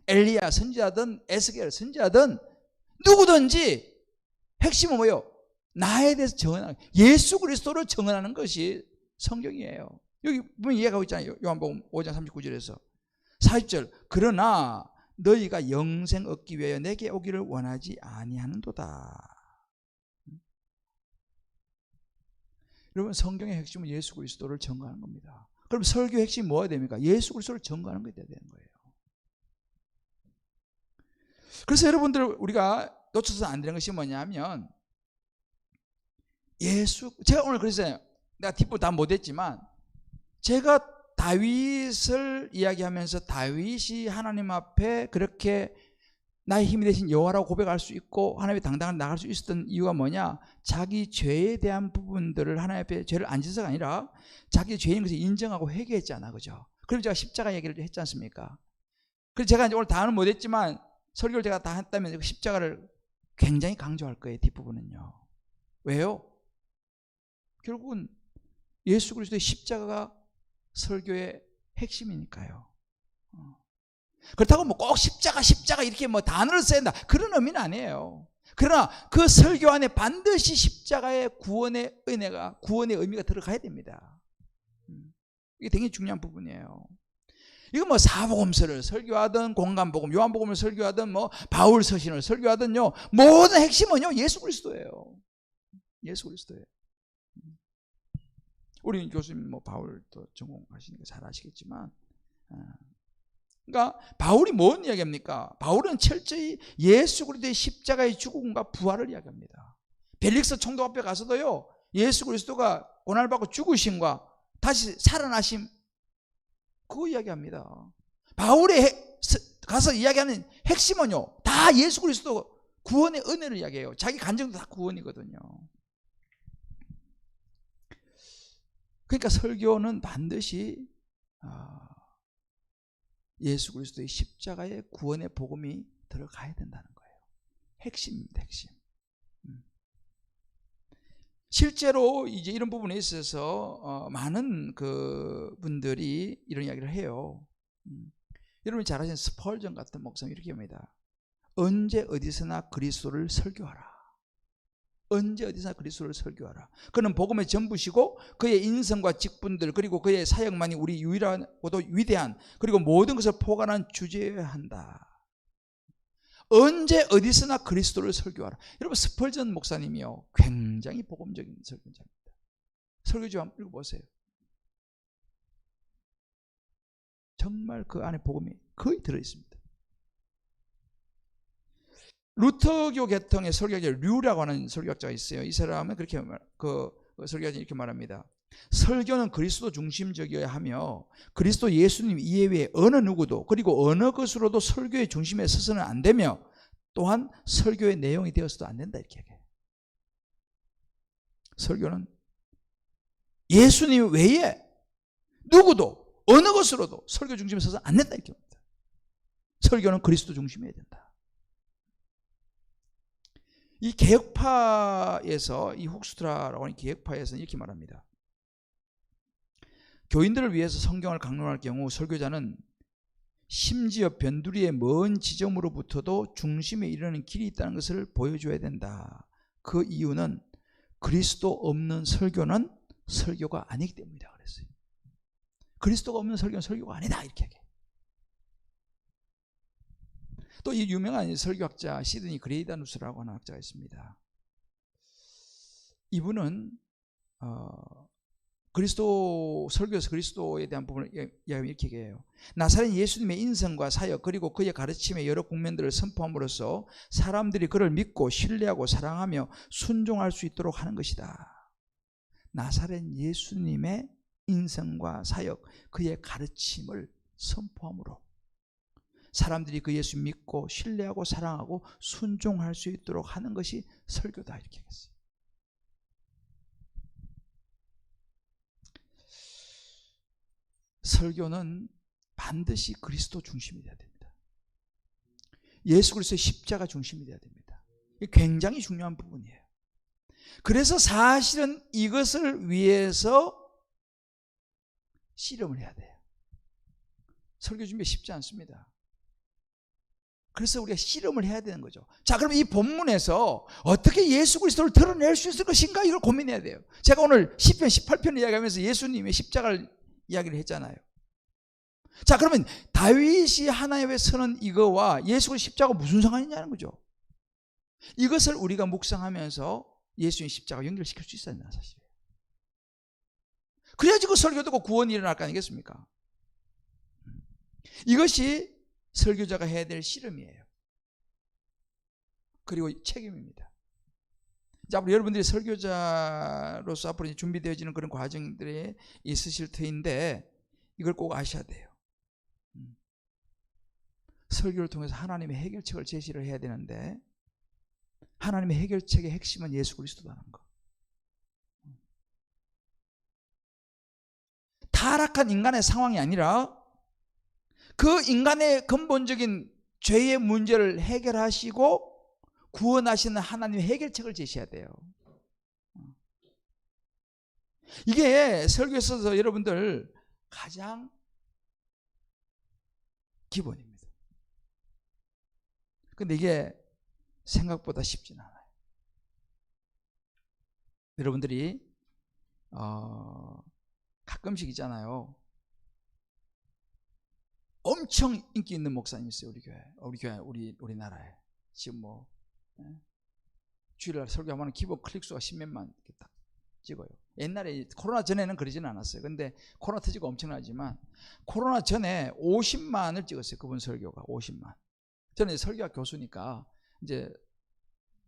엘리야 선지자든 에스겔 선지자든 누구든지 핵심은 뭐예요? 나에 대해서 정언하는, 예수 그리스도를 정언하는 것이 성경이에요. 여기 보면 이해가고 있잖아요. 요한복음 5장 39절에서 40절. 그러나 너희가 영생 얻기 위하여 내게 오기를 원하지 아니하는도다. 여러분, 성경의 핵심은 예수 그리스도를 증거하는 겁니다. 그럼 설교의 핵심이 뭐가 됩니까? 예수 그리스도를 증거하는 게 돼야 되는 거예요. 그래서 여러분들, 우리가 놓쳐서는 안 되는 것이 뭐냐면, 제가 오늘 그랬어요. 내가 뒷부분 다 못했지만, 제가 다윗을 이야기하면서 다윗이 하나님 앞에 그렇게 나의 힘이 되신 여호와라고 고백할 수 있고 하나님의 당당한 나갈 수 있었던 이유가 뭐냐? 자기 죄에 대한 부분들을 하나님 앞에 죄를 안 지어서가 아니라 자기 죄인 것을 인정하고 회개했잖아, 그죠? 그래서 제가 십자가 얘기를 했지 않습니까? 그래서 제가 이제 오늘 다는 못했지만 설교를 제가 다 했다면 그 십자가를 굉장히 강조할 거예요, 뒷부분은요. 왜요? 결국은 예수 그리스도의 십자가가 설교의 핵심이니까요. 그렇다고 뭐 꼭 십자가 이렇게 뭐 단어를 써야 된다, 그런 의미는 아니에요. 그러나 그 설교 안에 반드시 십자가의 구원의 은혜가, 구원의 의미가 들어가야 됩니다. 이게 굉장히 중요한 부분이에요. 이거 뭐 사복음서를 설교하든 공간복음, 요한복음을 설교하든 뭐 바울 서신을 설교하든요, 모든 핵심은요 예수 그리스도예요. 예수 그리스도예요. 우리 교수님 뭐 바울도 전공하시니까 잘 아시겠지만, 그러니까 바울이 뭔 이야기합니까? 바울은 철저히 예수 그리스도의 십자가의 죽음과 부활을 이야기합니다. 벨릭스 총독 앞에 가서도요, 예수 그리스도가 고난을 받고 죽으심과 다시 살아나심, 그거 이야기합니다. 바울의 가서 이야기하는 핵심은요, 다 예수 그리스도 구원의 은혜를 이야기해요. 자기 간증도 다 구원이거든요. 그러니까 설교는 반드시 예수 그리스도의 십자가의 구원의 복음이 들어가야 된다는 거예요. 핵심입니다, 핵심. 실제로 이제 이런 부분에 있어서 많은 그 분들이 이런 이야기를 해요. 여러분이 잘 아시는 스펄전 같은 목사님 이렇게 합니다. 언제 어디서나 그리스도를 설교하라. 언제 어디서나 그리스도를 설교하라. 그는 복음의 전부시고 그의 인성과 직분들 그리고 그의 사역만이 우리 유일하고도 위대한, 그리고 모든 것을 포괄한 주제여야 한다. 언제 어디서나 그리스도를 설교하라. 여러분, 스펄전 목사님이요, 굉장히 복음적인 설교자입니다. 설교 좀 한번 읽어보세요. 정말 그 안에 복음이 거의 들어있습니다. 루터교 계통의 설교자 류라고 하는 설교학자가 있어요. 이 사람은 그렇게 그 설교자 이렇게 말합니다. 설교는 그리스도 중심적이어야 하며 그리스도 예수님 이외에 어느 누구도 그리고 어느 것으로도 설교의 중심에 서서는 안 되며 또한 설교의 내용이 되어서도 안 된다, 이렇게 얘기해요. 설교는 예수님 외에 누구도 어느 것으로도 설교 중심에 서서 안 된다, 이렇게 합니다. 설교는 그리스도 중심이어야 된다. 이 개혁파에서, 이 훅스트라라고 하는 개혁파에서는 이렇게 말합니다. 교인들을 위해서 성경을 강론할 경우 설교자는 심지어 변두리의 먼 지점으로부터도 중심에 이르는 길이 있다는 것을 보여줘야 된다. 그 이유는 그리스도 없는 설교는 설교가 아니기 때문이다 그랬어요. 그리스도가 없는 설교는 설교가 아니다 이렇게 얘기해요. 또 이 유명한 설교학자 시드니 그레이다누스라고 하는 학자가 있습니다. 이분은 그리스도 설교에서 그리스도에 대한 부분을 이야기하면 이렇게 얘기해요. 나사렛 예수님의 인성과 사역 그리고 그의 가르침의 여러 국면들을 선포함으로써 사람들이 그를 믿고 신뢰하고 사랑하며 순종할 수 있도록 하는 것이다. 나사렛 예수님의 인성과 사역 그의 가르침을 선포함으로 사람들이 그 예수 믿고 신뢰하고 사랑하고 순종할 수 있도록 하는 것이 설교다 이렇게 얘기했어요. 설교는 반드시 그리스도 중심이 되어야 됩니다. 예수 그리스도의 십자가 중심이 되어야 됩니다. 이게 굉장히 중요한 부분이에요. 그래서 사실은 이것을 위해서 씨름을 해야 돼요. 설교 준비 쉽지 않습니다. 그래서 우리가 씨름을 해야 되는 거죠. 자, 그럼 이 본문에서 어떻게 예수 그리스도를 드러낼 수 있을 것인가 이걸 고민해야 돼요. 제가 오늘 시편 18편을 이야기하면서 예수님의 십자가를 이야기를 했잖아요. 자, 그러면 다윗이 하나님의 선언 이거와 예수 그리스도 십자가가 무슨 상관이냐는 거죠. 이것을 우리가 묵상하면서 예수님 십자가 연결시킬 수 있어야 된다 사실. 그래야지 그 설교 듣고 구원이 일어날 거 아니겠습니까? 이것이 설교자가 해야 될 씨름이에요. 그리고 책임입니다. 자, 앞으로 여러분들이 설교자로서 앞으로 준비되어지는 그런 과정들이 있으실 터인데 이걸 꼭 아셔야 돼요. 설교를 통해서 하나님의 해결책을 제시를 해야 되는데 하나님의 해결책의 핵심은 예수 그리스도라는 거. 타락한 인간의 상황이 아니라 그 인간의 근본적인 죄의 문제를 해결하시고 구원하시는 하나님의 해결책을 제시해야 돼요. 이게 설교에서 여러분들 가장 기본입니다. 근데 이게 생각보다 쉽진 않아요. 여러분들이 가끔씩 있잖아요. 엄청 인기 있는 목사님 있어요. 우리나라에 지금 주일날 설교하면 기본 클릭수가 10몇만 이렇게 딱 찍어요. 옛날에 코로나 전에는 그러지는 않았어요. 근데 코로나 터지고 엄청나지만 코로나 전에 50만을 찍었어요. 그분 설교가 50만. 저는 설교학 교수니까 이제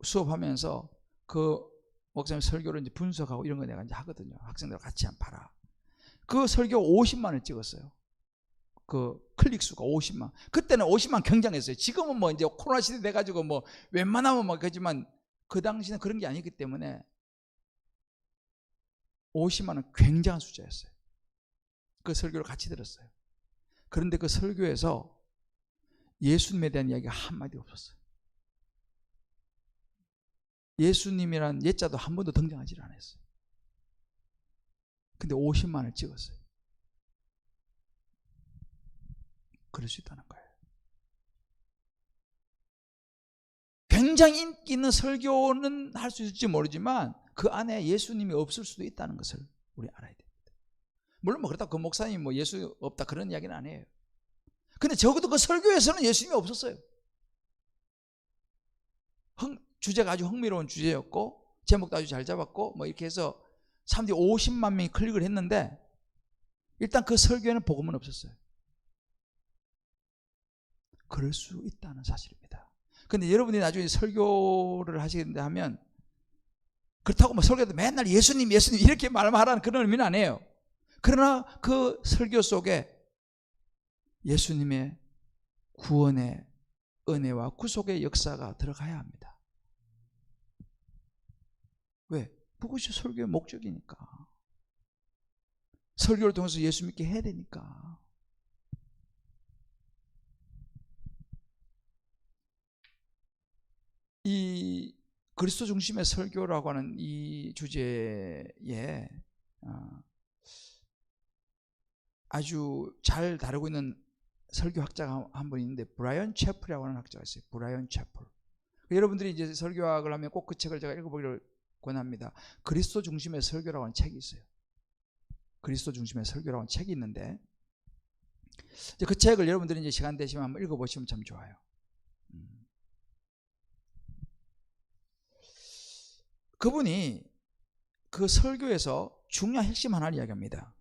수업하면서 그 목사님 설교를 이제 분석하고 이런 거 내가 이제 하거든요. 학생들 같이 한 봐라. 그 설교 50만을 찍었어요. 그 클릭 수가 50만. 그때는 50만 굉장했어요. 지금은 이제 코로나 시대 돼가지고 웬만하면 그렇지만 그 당시는 그런 게 아니기 때문에 50만은 굉장한 숫자였어요. 그 설교를 같이 들었어요. 그런데 그 설교에서 예수님에 대한 이야기가 한마디 없었어요. 예수님이란 예자도 한 번도 등장하지 않았어요. 근데 50만을 찍었어요. 그럴 수 있다는 거예요. 굉장히 인기 있는 설교는 할 수 있을지 모르지만 그 안에 예수님이 없을 수도 있다는 것을 우리 알아야 됩니다. 물론 그렇다고 그 목사님이 예수 없다 그런 이야기는 아니에요. 근데 적어도 그 설교에서는 예수님이 없었어요. 주제가 아주 흥미로운 주제였고 제목도 아주 잘 잡았고 이렇게 해서 사람들이 50만 명이 클릭을 했는데 일단 그 설교에는 복음은 없었어요. 그럴 수 있다는 사실입니다. 근데 여러분이 나중에 설교를 하시는데 하면 그렇다고 설교도 맨날 예수님 이렇게 말하라는 그런 의미는 아니에요. 그러나 그 설교 속에 예수님의 구원의 은혜와 구속의 역사가 들어가야 합니다. 왜? 그것이 설교의 목적이니까. 설교를 통해서 예수 믿게 해야 되니까. 그리스도 중심의 설교라고 하는 이 주제에 아주 잘 다루고 있는 설교학자가 한 분 있는데 브라이언 채플이라고 하는 학자가 있어요. 브라이언 채플. 여러분들이 이제 설교학을 하면 꼭 그 책을 제가 읽어보기를 권합니다. 그리스도 중심의 설교라고 하는 책이 있어요. 그리스도 중심의 설교라고 하는 책이 있는데 이제 그 책을 여러분들이 이제 시간 되시면 한번 읽어보시면 참 좋아요. 그분이 그 설교에서 중요한 핵심 하나를 이야기합니다.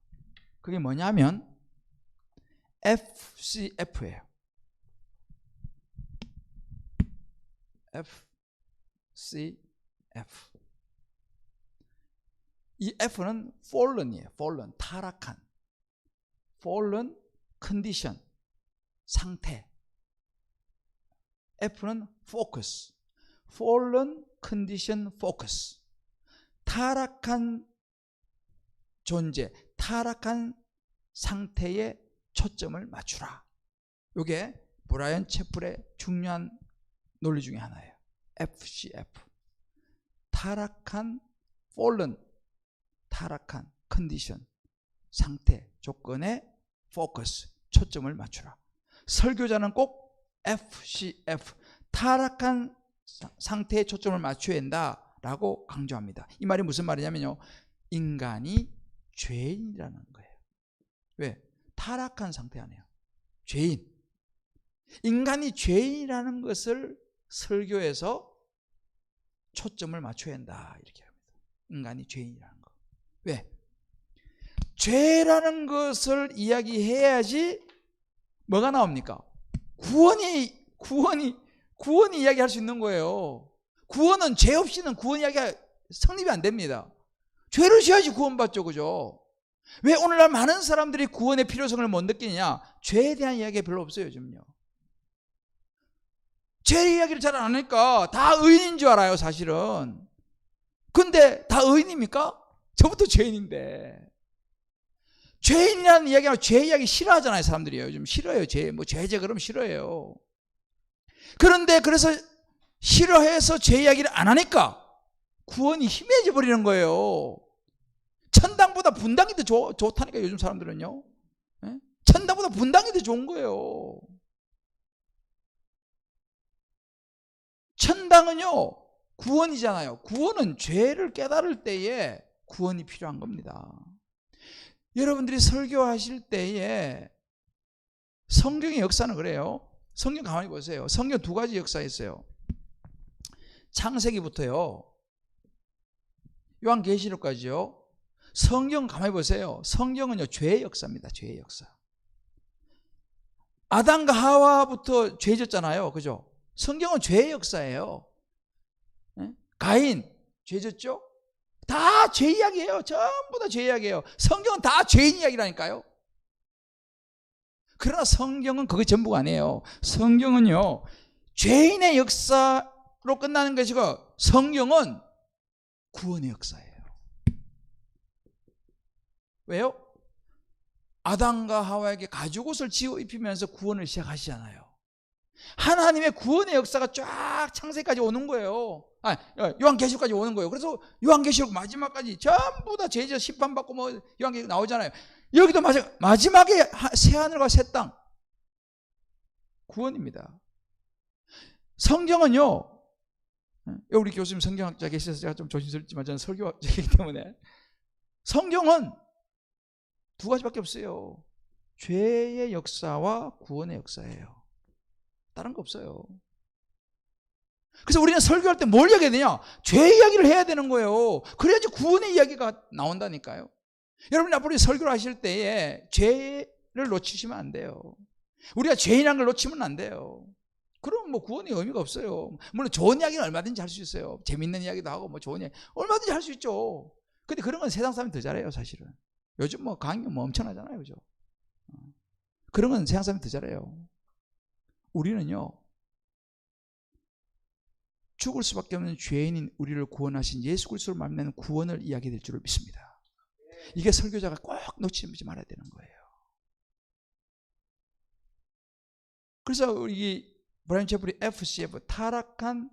그게 뭐냐면 FCF예요. FCF. 이 F는 fallen이에요. fallen, 타락한. fallen condition, 상태. F는 focus, fallen condition focus. 타락한 존재, 타락한 상태에 초점을 맞추라. 이게 브라이언 채플의 중요한 논리 중에 하나예요. FCF. 타락한 fallen, 타락한 컨디션, 상태, 조건에 포커스, 초점을 맞추라. 설교자는 꼭 FCF, 타락한 상태에 초점을 맞춰야 한다라고 강조합니다. 이 말이 무슨 말이냐면요, 인간이 죄인이라는 거예요. 왜? 타락한 상태 아니에요. 죄인. 인간이 죄인이라는 것을 설교에서 초점을 맞춰야 한다 이렇게 합니다. 인간이 죄인이라는 거. 왜? 죄라는 것을 이야기해야지 뭐가 나옵니까? 구원이 이야기할 수 있는 거예요. 구원은 죄 없이는 구원 이야기가 성립이 안 됩니다. 죄를 지어야지 구원받죠, 그죠? 왜 오늘날 많은 사람들이 구원의 필요성을 못 느끼느냐? 죄에 대한 이야기가 별로 없어요, 요즘요. 죄 이야기를 잘 안 하니까 다 의인인 줄 알아요, 사실은. 근데 다 의인입니까? 저부터 죄인인데. 죄인이라는 이야기하면 죄 이야기 싫어하잖아요, 사람들이요. 요즘 싫어요, 죄. 뭐 죄제 그러면 싫어해요. 그런데 그래서 싫어해서 죄 이야기를 안 하니까 구원이 희미해져 버리는 거예요. 천당보다 분당이 더 좋다니까, 요즘 사람들은요. 천당보다 분당이 더 좋은 거예요. 천당은요, 구원이잖아요. 구원은 죄를 깨달을 때에 구원이 필요한 겁니다. 여러분들이 설교하실 때에 성경의 역사는 그래요. 성경 가만히 보세요. 성경 두 가지 역사 있어요. 창세기부터요, 요한계시록까지요. 성경 가만히 보세요. 성경은요, 죄의 역사입니다. 죄의 역사. 아담과 하와부터 죄졌잖아요, 그죠? 성경은 죄의 역사예요. 가인 죄졌죠? 다 죄 이야기예요. 전부 다 죄 이야기예요. 성경은 다 죄인 이야기라니까요. 그러나 성경은 그게 전부가 아니에요. 성경은요, 죄인의 역사로 끝나는 것이고 성경은 구원의 역사예요. 왜요? 아담과 하와에게 가죽옷을 지어 입히면서 구원을 시작하시잖아요. 하나님의 구원의 역사가 쫙 창세기까지 오는 거예요. 요한계시록까지 오는 거예요. 그래서 요한계시록 마지막까지 전부 다 죄죄 심판받고 뭐 요한계시록 나오잖아요. 여기도 마지막에 새하늘과 새 땅, 구원입니다. 성경은요, 우리 교수님 성경학자 계셔서 제가 좀 조심스럽지만 저는 설교학자이기 때문에 성경은 두 가지밖에 없어요. 죄의 역사와 구원의 역사예요. 다른 거 없어요. 그래서 우리는 설교할 때 뭘 이야기해야 되냐? 죄 이야기를 해야 되는 거예요. 그래야지 구원의 이야기가 나온다니까요. 여러분이 앞으로 설교를 하실 때에 죄를 놓치시면 안 돼요. 우리가 죄인이라는 걸 놓치면 안 돼요. 그럼 뭐 구원의 의미가 없어요. 물론 좋은 이야기는 얼마든지 할 수 있어요. 재밌는 이야기도 하고 뭐 좋은 이야기 얼마든지 할 수 있죠. 근데 그런 건 세상 사람이 더 잘해요, 사실은. 요즘 뭐 강의 뭐 엄청나잖아요, 그죠? 그런 건 세상 사람이 더 잘해요. 우리는요, 죽을 수밖에 없는 죄인인 우리를 구원하신 예수 그리스도로 말미암는 구원을 이야기될 줄을 믿습니다. 이게 설교자가 꼭 놓치지 말아야 되는 거예요. 그래서 우리 브라이언 채플이 FCF, 타락한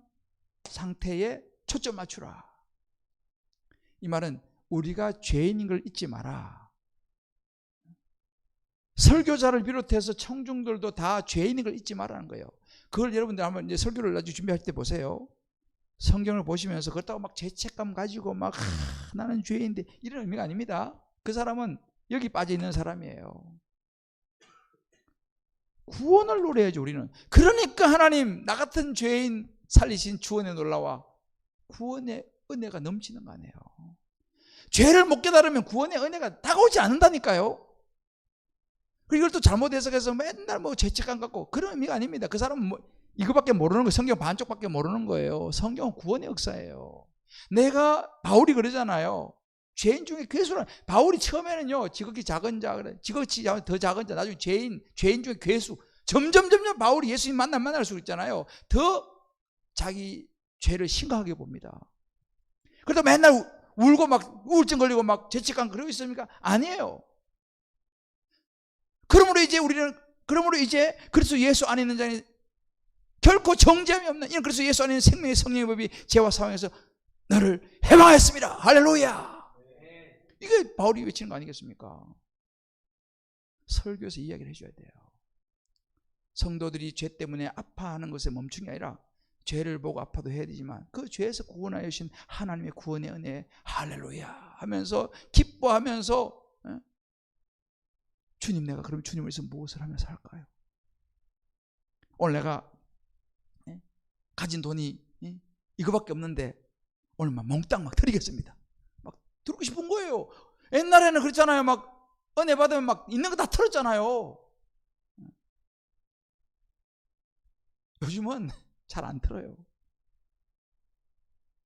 상태에 초점 맞추라. 이 말은 우리가 죄인인 걸 잊지 마라. 설교자를 비롯해서 청중들도 다 죄인인 걸 잊지 말라는 거예요. 그걸 여러분들 한번 이제 설교를 나중에 준비할 때 보세요. 성경을 보시면서 그렇다고 막 죄책감 가지고 막 나는 죄인인데 이런 의미가 아닙니다. 그 사람은 여기 빠져 있는 사람이에요. 구원을 노려야죠, 우리는. 그러니까 하나님 나 같은 죄인 살리신 주원에 놀라와 구원의 은혜가 넘치는 거 아니에요. 죄를 못 깨달으면 구원의 은혜가 다가오지 않는다니까요. 그리고 이걸 또 잘못 해석해서 맨날 뭐 죄책감 갖고 그런 의미가 아닙니다. 그 사람은 뭐 이거밖에 모르는 거예요. 성경 반쪽밖에 모르는 거예요. 성경은 구원의 역사예요. 내가 바울이 그러잖아요. 죄인 중에 괴수라. 바울이 처음에는요, 지극히 작은 자, 지극히 더 작은 자, 나중에 죄인 중에 괴수. 점점 바울이 예수님 만날수록 있잖아요. 더 자기 죄를 심각하게 봅니다. 그러다 맨날 울고 막 우울증 걸리고 막 죄책감 그러고 있습니까? 아니에요. 그러므로 이제 그리스도 예수 안에 있는 자는 결코 정죄함이 없는 이런 그리스도 예수 안에 있는 생명의 성령의 법이 죄와 사망에서 너를 해방했습니다. 할렐루야. 이게 바울이 외치는 거 아니겠습니까? 설교에서 이야기를 해줘야 돼요. 성도들이 죄 때문에 아파하는 것에 멈춘 게 아니라 죄를 보고 아파도 해야 되지만 그 죄에서 구원하여 주신 하나님의 구원의 은혜 할렐루야 하면서 기뻐하면서 주님, 내가 그럼 주님을 위해서 무엇을 하며 살까요? 오늘 내가 가진 돈이 이거밖에 없는데 오늘 막 몽땅 막 드리겠습니다. 막 드리고 싶은 거예요. 옛날에는 그렇잖아요. 막 은혜 받으면 막 있는 거 다 털었잖아요. 요즘은 잘 안 털어요.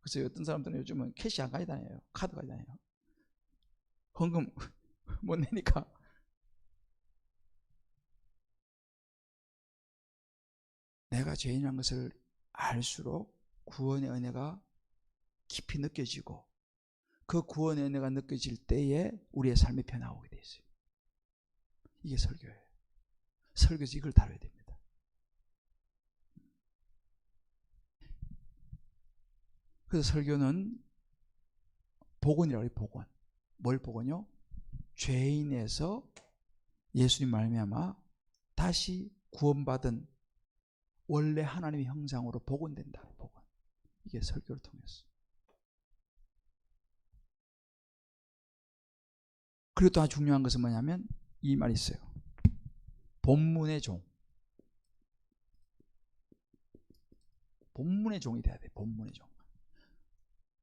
그래서 어떤 사람들은 요즘은 캐시 안 가져다녀요. 카드 가져다녀요. 헌금 못 내니까. 내가 죄인이라는 것을 알수록 구원의 은혜가 깊이 느껴지고 그 구원의 은혜가 느껴질 때에 우리의 삶이 변화오게 돼 있어요. 이게 설교예요. 설교에서 이걸 다뤄야 됩니다. 그래서 설교는 복원이라고 해요. 복원. 뭘 복원요? 죄인에서 예수님 말미암아 다시 구원받은 원래 하나님의 형상으로 복원된다. 복원. 이게 설교를 통해서. 그리고 또 아주 중요한 것은 뭐냐면 이 말이 있어요. 본문의 종. 본문의 종이 돼야 돼. 본문의 종.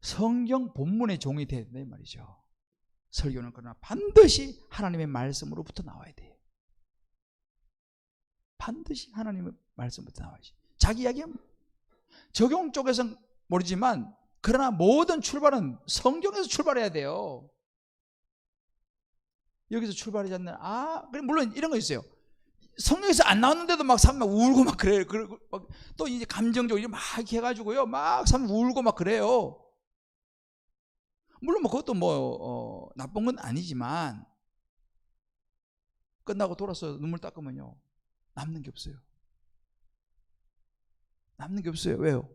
성경 본문의 종이 돼야 된다 이 말이죠. 설교는 그러나 반드시 하나님의 말씀으로부터 나와야 돼요. 반드시 하나님의 말씀부터 나와야지. 자기 이야기하면 적용 쪽에서는 모르지만 그러나 모든 출발은 성경에서 출발해야 돼요. 여기서 출발하지 않는 물론 이런 거 있어요. 성경에서 안 나왔는데도 막 사람 막 울고 막 그래요. 그리고 또 이제 감정적으로 막 해가지고요, 막 사람 울고 막 그래요. 물론 뭐 그것도 뭐 나쁜 건 아니지만 끝나고 돌아서 눈물 닦으면요 남는 게 없어요. 남는 게 없어요. 왜요?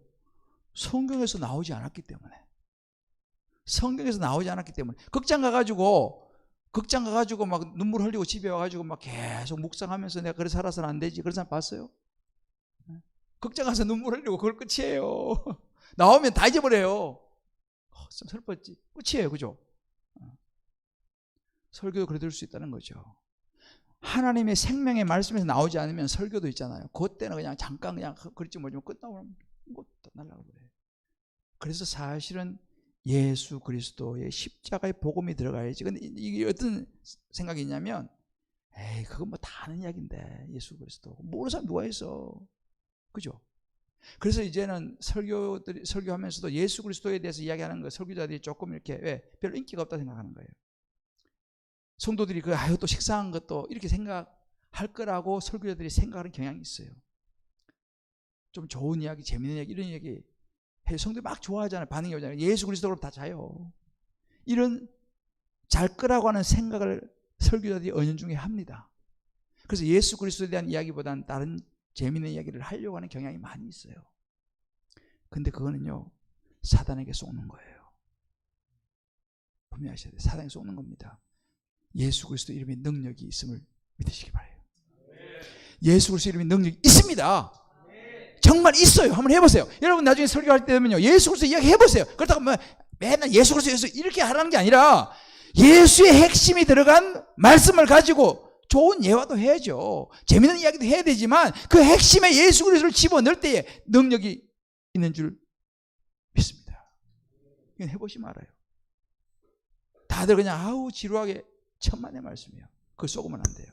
성경에서 나오지 않았기 때문에. 성경에서 나오지 않았기 때문에. 극장 가가지고 막 눈물 흘리고 집에 와가지고 막 계속 묵상하면서 내가 그래 살아서는 안 되지. 그런 사람 봤어요? 극장 가서 눈물 흘리고 그걸 끝이에요. 나오면 다 잊어버려요. 좀 슬펐지. 끝이에요. 그죠? 설교도 그래 될 수 있다는 거죠. 하나님의 생명의 말씀에서 나오지 않으면 설교도 있잖아요. 그때는 그냥 잠깐 그냥 그렇지 모르지만 끝나고 뭐 날라가버려요. 그래서 사실은 예수 그리스도의 십자가의 복음이 들어가야지. 근데 이게 어떤 생각이 있냐면 그건 뭐 다 아는 이야기인데 예수 그리스도 모르는 사람 누가 있어. 그죠? 그래서 이제는 설교하면서도 예수 그리스도에 대해서 이야기하는 거 설교자들이 조금 이렇게 별로 인기가 없다 생각하는 거예요. 성도들이 또 식상한 것도 이렇게 생각할 거라고 설교자들이 생각하는 경향이 있어요. 좀 좋은 이야기, 재밌는 이야기, 이런 이야기 성도들이 막 좋아하잖아요. 반응이 오잖아요. 예수 그리스도로 다 자요. 이런 잘 거라고 하는 생각을 설교자들이 은연중에 합니다. 그래서 예수 그리스도에 대한 이야기보다는 다른 재밌는 이야기를 하려고 하는 경향이 많이 있어요. 근데 그거는요 사단에게 쏘는 거예요. 분명히 하셔야 돼요. 사단에게 쏘는 겁니다. 예수 그리스도 이름의 능력이 있음을 믿으시기 바라요. 예수 그리스도 이름의 능력이 있습니다. 정말 있어요. 한번 해보세요. 여러분 나중에 설교할 때 되면요, 예수 그리스도 이야기 해보세요. 그렇다고 뭐 맨날 예수 그리스도 이렇게 하라는 게 아니라 예수의 핵심이 들어간 말씀을 가지고 좋은 예화도 해야죠. 재미있는 이야기도 해야 되지만 그 핵심에 예수 그리스도를 집어넣을 때에 능력이 있는 줄 믿습니다. 이건 해보시면 알아요. 다들 그냥 아우 지루하게 천만의 말씀이에요. 그거 쏘고는 안 돼요.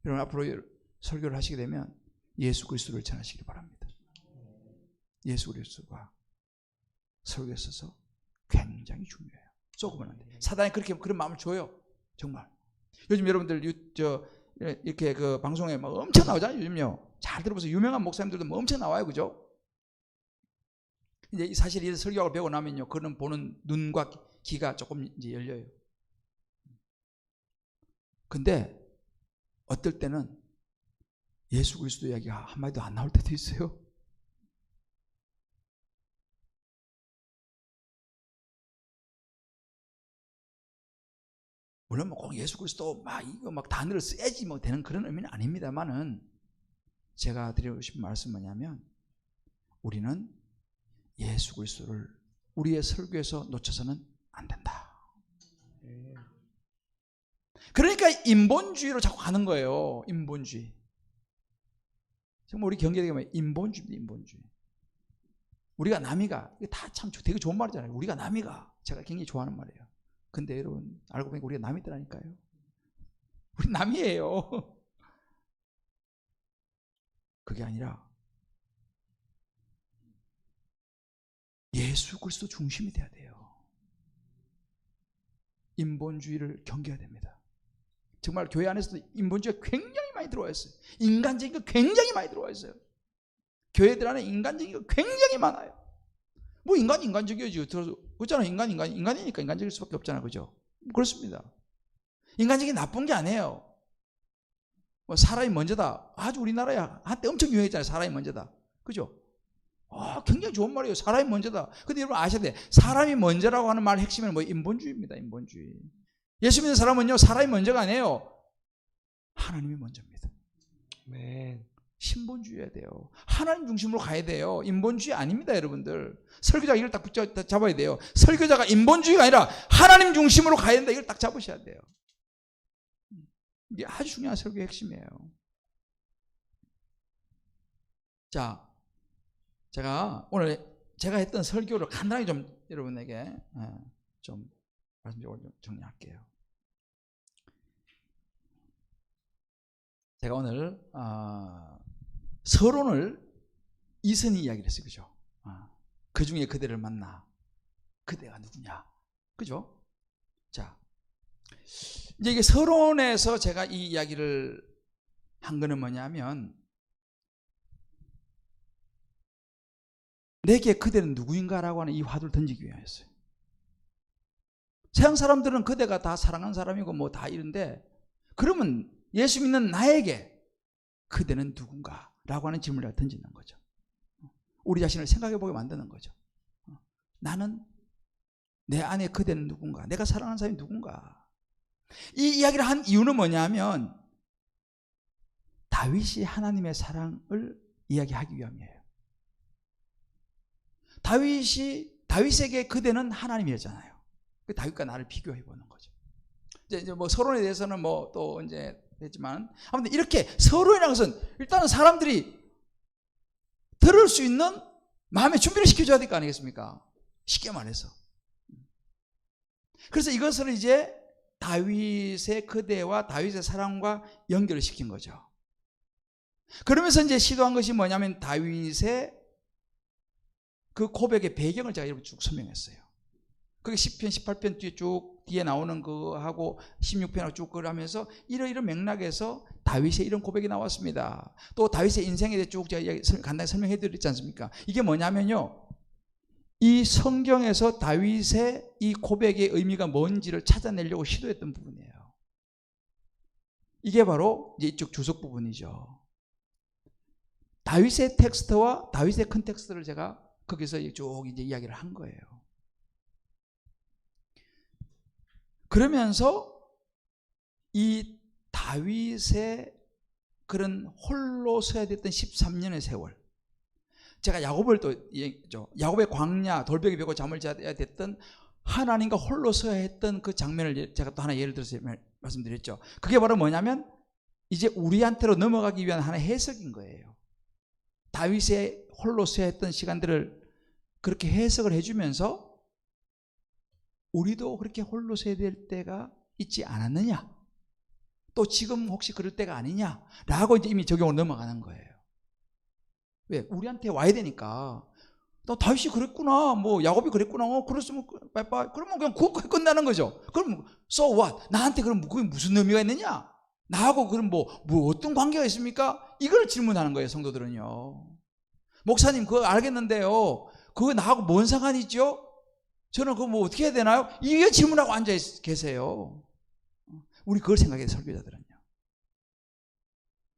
여러분 앞으로 설교를 하시게 되면 예수 그리스도를 전하시기 바랍니다. 예수 그리스도가 설교에 있어서 굉장히 중요해요. 쏘고는 안 돼요. 사단이 그런 마음을 줘요. 정말. 요즘 여러분들 이렇게 그 방송에 막 엄청 나오잖아요. 요즘요. 잘 들어보세요. 유명한 목사님들도 뭐 엄청 나와요. 그죠? 이제 사실 이 설교학을 배우고 나면요, 그는 보는 눈과 귀가 조금 이제 열려요. 근데 어떨 때는 예수 그리스도 이야기가 한마디도 안 나올 때도 있어요. 물론 뭐 꼭 예수 그리스도 막 이거 막 단어를 써야지 뭐 되는 그런 의미는 아닙니다만은, 제가 드리고 싶은 말씀은 뭐냐면, 우리는 예수 그리스도를 우리의 설교에서 놓쳐서는 안 된다. 그러니까 인본주의로 자꾸 가는 거예요. 인본주의. 정말 우리 경계되게 말해 인본주의입니다. 인본주의. 우리가 남이가, 이게 다 참 되게 좋은 말이잖아요. 우리가 남이가. 제가 굉장히 좋아하는 말이에요. 근데 여러분 알고 보니까 우리가 남이더라니까요. 우리 남이에요. 그게 아니라 예수 그리스도 중심이 돼야 돼요. 인본주의를 경계해야 됩니다. 정말 교회 안에서도 인본주의가 굉장히 많이 들어와 있어요. 인간적인 거 굉장히 많이 들어와 있어요. 교회들 안에 인간적인 거 굉장히 많아요. 뭐 인간적이지. 그렇잖아요. 인간이니까 인간적일 수밖에 없잖아요. 그죠? 그렇습니다. 인간적인 나쁜 게 아니에요. 뭐 사람이 먼저다. 아주 우리나라에 한때 엄청 유행했잖아요. 사람이 먼저다. 그죠? 굉장히 좋은 말이에요. 사람이 먼저다. 근데 여러분 아셔야 돼. 사람이 먼저라고 하는 말 핵심은 뭐 인본주의입니다. 인본주의. 예수 믿는 사람은요, 사람이 먼저가 아니에요. 하나님이 먼저입니다. 네. 신본주의여야 돼요. 하나님 중심으로 가야 돼요. 인본주의 아닙니다, 여러분들. 설교자가 이걸 딱 잡아야 돼요. 설교자가 인본주의가 아니라 하나님 중심으로 가야 된다. 이걸 딱 잡으셔야 돼요. 이게 아주 중요한 설교의 핵심이에요. 자, 제가 오늘 제가 했던 설교를 간단하게 좀 여러분에게 좀 말씀적으로 좀 정리할게요. 제가 오늘 서론을 이선희 이야기를 했어요. 그죠? 그 중에 그대를 만나. 그대가 누구냐? 그죠? 자, 이제 이게 서론에서 제가 이 이야기를 한 거는 뭐냐면, 내게 그대는 누구인가라고 하는 이 화두를 던지기 위해서요. 세상 사람들은 그대가 다 사랑하는 사람이고 뭐 다 이런데, 그러면 예수 믿는 나에게 그대는 누군가? 라고 하는 질문을 던지는 거죠. 우리 자신을 생각해 보게 만드는 거죠. 나는, 내 안에 그대는 누군가? 내가 사랑하는 사람이 누군가? 이 이야기를 한 이유는 뭐냐면, 다윗이 하나님의 사랑을 이야기하기 위함이에요. 다윗에게 그대는 하나님이었잖아요. 다윗과 나를 비교해 보는 거죠. 이제 뭐 서론에 대해서는 뭐 또 이제 했지만, 아무튼 이렇게 서론이라는 것은 일단은 사람들이 들을 수 있는 마음의 준비를 시켜줘야 될 거 아니겠습니까? 쉽게 말해서. 그래서 이것을 이제 다윗의 그대와 다윗의 사랑과 연결을 시킨 거죠. 그러면서 이제 시도한 것이 뭐냐면, 다윗의 그 고백의 배경을 제가 여러분 쭉 설명했어요. 그게 10편, 18편 뒤에 쭉 뒤에 나오는 거하고 16편하고 쭉 그걸 하면서 이런 맥락에서 다윗의 이런 고백이 나왔습니다. 또 다윗의 인생에 대해 쭉 제가 간단히 설명해 드렸지 않습니까? 이게 뭐냐면요, 이 성경에서 다윗의 이 고백의 의미가 뭔지를 찾아내려고 시도했던 부분이에요. 이게 바로 이제 이쪽 주석 부분이죠. 다윗의 텍스트와 다윗의 컨텍스트를 제가 거기서 쭉 이제 이야기를 한 거예요. 그러면서 이 다윗의 그런 홀로 서야 됐던 13년의 세월, 제가 야곱을 또 얘기했죠. 야곱의 광야 돌베개 베고 잠을 자야 됐던, 하나님과 홀로 서야 했던 그 장면을 제가 또 하나 예를 들어서 말씀드렸죠. 그게 바로 뭐냐면 이제 우리한테로 넘어가기 위한 하나의 해석인 거예요. 다윗의 홀로 서야 했던 시간들을 그렇게 해석을 해주면서 우리도 그렇게 홀로 서야 될 때가 있지 않았느냐, 또 지금 혹시 그럴 때가 아니냐라고 이제 이미 적용을 넘어가는 거예요. 왜? 우리한테 와야 되니까. 또 다윗이 그랬구나, 뭐 야곱이 그랬구나, 그랬으면 빠이빠이, 그러면 그냥 그거 끝나는 거죠. 그럼 so what? 나한테 그럼 그게 무슨 의미가 있느냐? 나하고 그럼 뭐 어떤 관계가 있습니까? 이걸 질문하는 거예요, 성도들은요. 목사님 그거 알겠는데요, 그거 나하고 뭔 상관이 있죠? 저는 그거 뭐 어떻게 해야 되나요? 이게 질문하고 앉아 계세요. 우리 그걸 생각해요, 설교자들은요.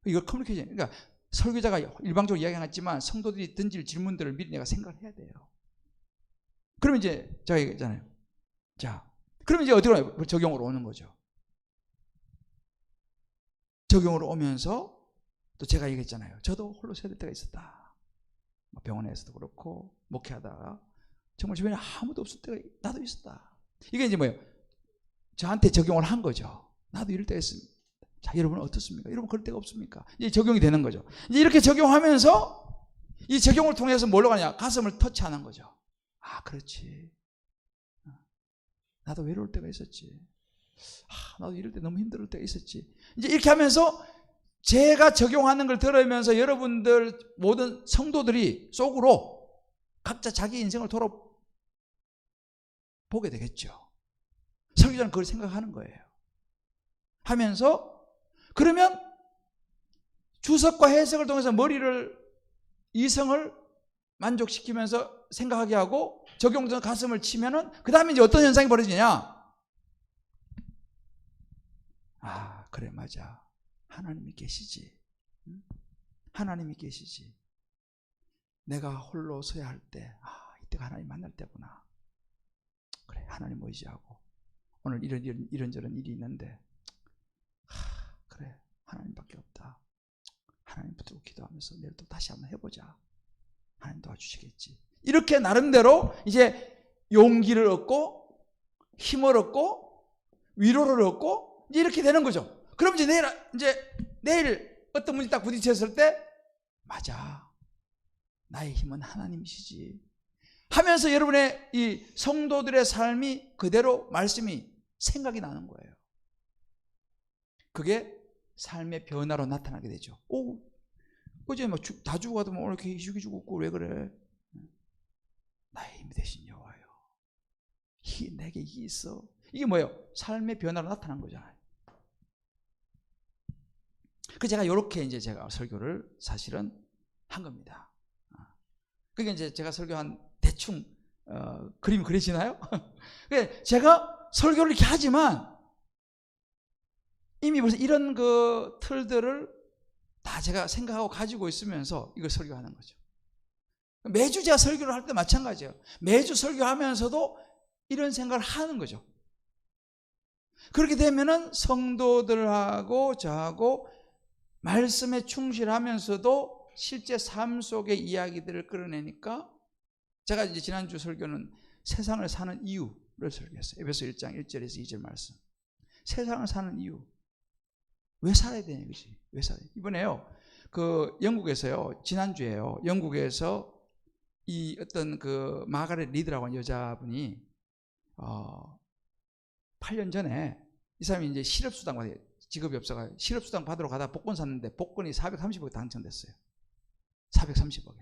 이걸 커뮤니케이션, 그러니까 설교자가 일방적으로 이야기하겠지만 성도들이 던질 질문들을 미리 내가 생각을 해야 돼요. 그러면 이제 제가 얘기했잖아요. 자, 그러면 이제 어디로 가요? 적용으로 오는 거죠. 적용으로 오면서 또 제가 얘기했잖아요. 저도 홀로 서야 될 때가 있었다. 병원에서도 그렇고 목회하다가 정말 주변에 아무도 없을 때가 나도 있었다. 이게 이제 뭐예요? 저한테 적용을 한 거죠. 나도 이럴 때가 있습니다. 자, 여러분은 어떻습니까? 여러분 그럴 때가 없습니까? 이제 적용이 되는 거죠. 이제 이렇게 적용하면서 이 적용을 통해서 뭘로 가냐? 가슴을 터치하는 거죠. 아, 그렇지. 나도 외로울 때가 있었지. 나도 이럴 때 너무 힘들 때가 있었지. 이제 이렇게 하면서 제가 적용하는 걸 들으면서 여러분들 모든 성도들이 속으로 각자 자기 인생을 돌아보게 되겠죠. 설교자는 그걸 생각하는 거예요. 하면서 그러면 주석과 해석을 통해서 이성을 만족시키면서 생각하게 하고 적용된 가슴을 치면은 그 다음에 이제 어떤 현상이 벌어지냐? 아, 그래, 맞아. 하나님이 계시지. 하나님이 계시지. 내가 홀로 서야 할 때, 이때가 하나님 만날 때구나. 그래, 하나님 의지하고 오늘 이런저런 일이 있는데, 그래, 하나님밖에 없다. 하나님 붙들고 기도하면서 내일 또 다시 한번 해보자. 하나님 도와주시겠지. 이렇게 나름대로 이제 용기를 얻고 힘을 얻고 위로를 얻고 이렇게 되는 거죠. 그럼 이제 내일 어떤 문제 딱 부딪혔을 때, 맞아, 나의 힘은 하나님이시지 하면서 여러분의 이 성도들의 삶이 그대로 말씀이 생각이 나는 거예요. 그게 삶의 변화로 나타나게 되죠. 어제 막 다 죽어가도 오늘 이렇게 희죽이 죽었고 왜 그래? 나의 힘이 되신 여호와요, 내게 힘이 있어. 이게 뭐예요? 삶의 변화로 나타난 거잖아요. 그 제가 이렇게 이제 제가 설교를 사실은 한 겁니다. 그게 이제 제가 설교한 대충 그림이 그려지나요? 제가 설교를 이렇게 하지만 이미 벌써 이런 그 틀들을 다 제가 생각하고 가지고 있으면서 이걸 설교하는 거죠. 매주 제가 설교를 할 때 마찬가지예요. 매주 설교하면서도 이런 생각을 하는 거죠. 그렇게 되면은 성도들하고 저하고 말씀에 충실하면서도 실제 삶 속의 이야기들을 끌어내니까, 제가 이제 지난주 설교는 세상을 사는 이유를 설교했어요. 에베소 1장 1절에서 2절 말씀. 세상을 사는 이유. 왜 살아야 되냐, 그지? 왜 살아야 돼? 이번에요, 그 영국에서요, 지난주에요, 영국에서 이 어떤 그 마가렛 리드라고 하는 여자분이 8년 전에 이 사람이 이제 실업수당 받아요. 직업이 없어가 실업수당 받으러 가다가 복권 샀는데 복권이 430억에 당첨됐어요. 430억에.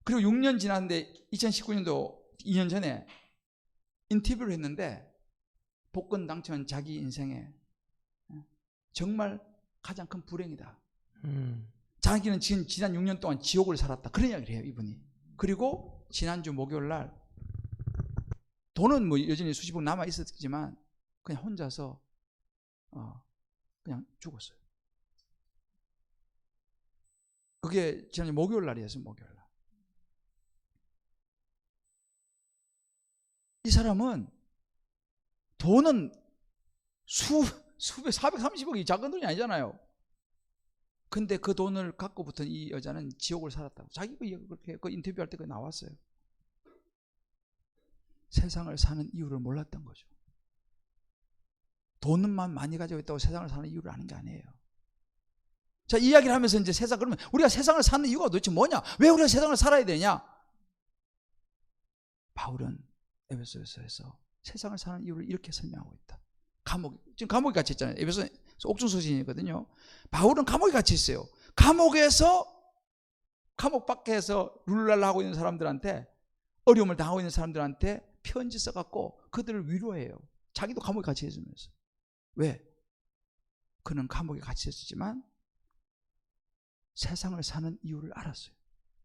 그리고 6년 지났는데 2019년도 2년 전에 인터뷰를 했는데 복권 당첨한 자기 인생에 정말 가장 큰 불행이다. 자기는 지난 6년 동안 지옥을 살았다. 그런 이야기를 해요, 이분이. 그리고 지난주 목요일 날 돈은 뭐 여전히 수십억 남아 있었지만 그냥 혼자서 그냥 죽었어요. 그게 지난주 목요일 날이었어요, 목요일 날. 이 사람은 돈은 수백 430억이 작은 돈이 아니잖아요. 근데 그 돈을 갖고부터 이 여자는 지옥을 살았다고. 자기가 그렇게 그 인터뷰할 때 나왔어요. 세상을 사는 이유를 몰랐던 거죠. 돈만 많이 가지고 있다고 세상을 사는 이유를 아는 게 아니에요. 자, 이야기를 하면서 이제 그러면 우리가 세상을 사는 이유가 도대체 뭐냐? 왜 우리가 세상을 살아야 되냐? 바울은 에베소서에서 세상을 사는 이유를 이렇게 설명하고 있다. 지금 감옥에 갇혀 있잖아요. 에베소 옥중서신이거든요. 바울은 감옥에 갇혀 있어요. 감옥 밖에서 룰랄라 하고 있는 사람들한테, 어려움을 당하고 있는 사람들한테 편지 써갖고 그들을 위로해요. 자기도 감옥에 갇혀 있으면서. 왜? 그는 감옥에 갇혀 있었지만 세상을 사는 이유를 알았어요.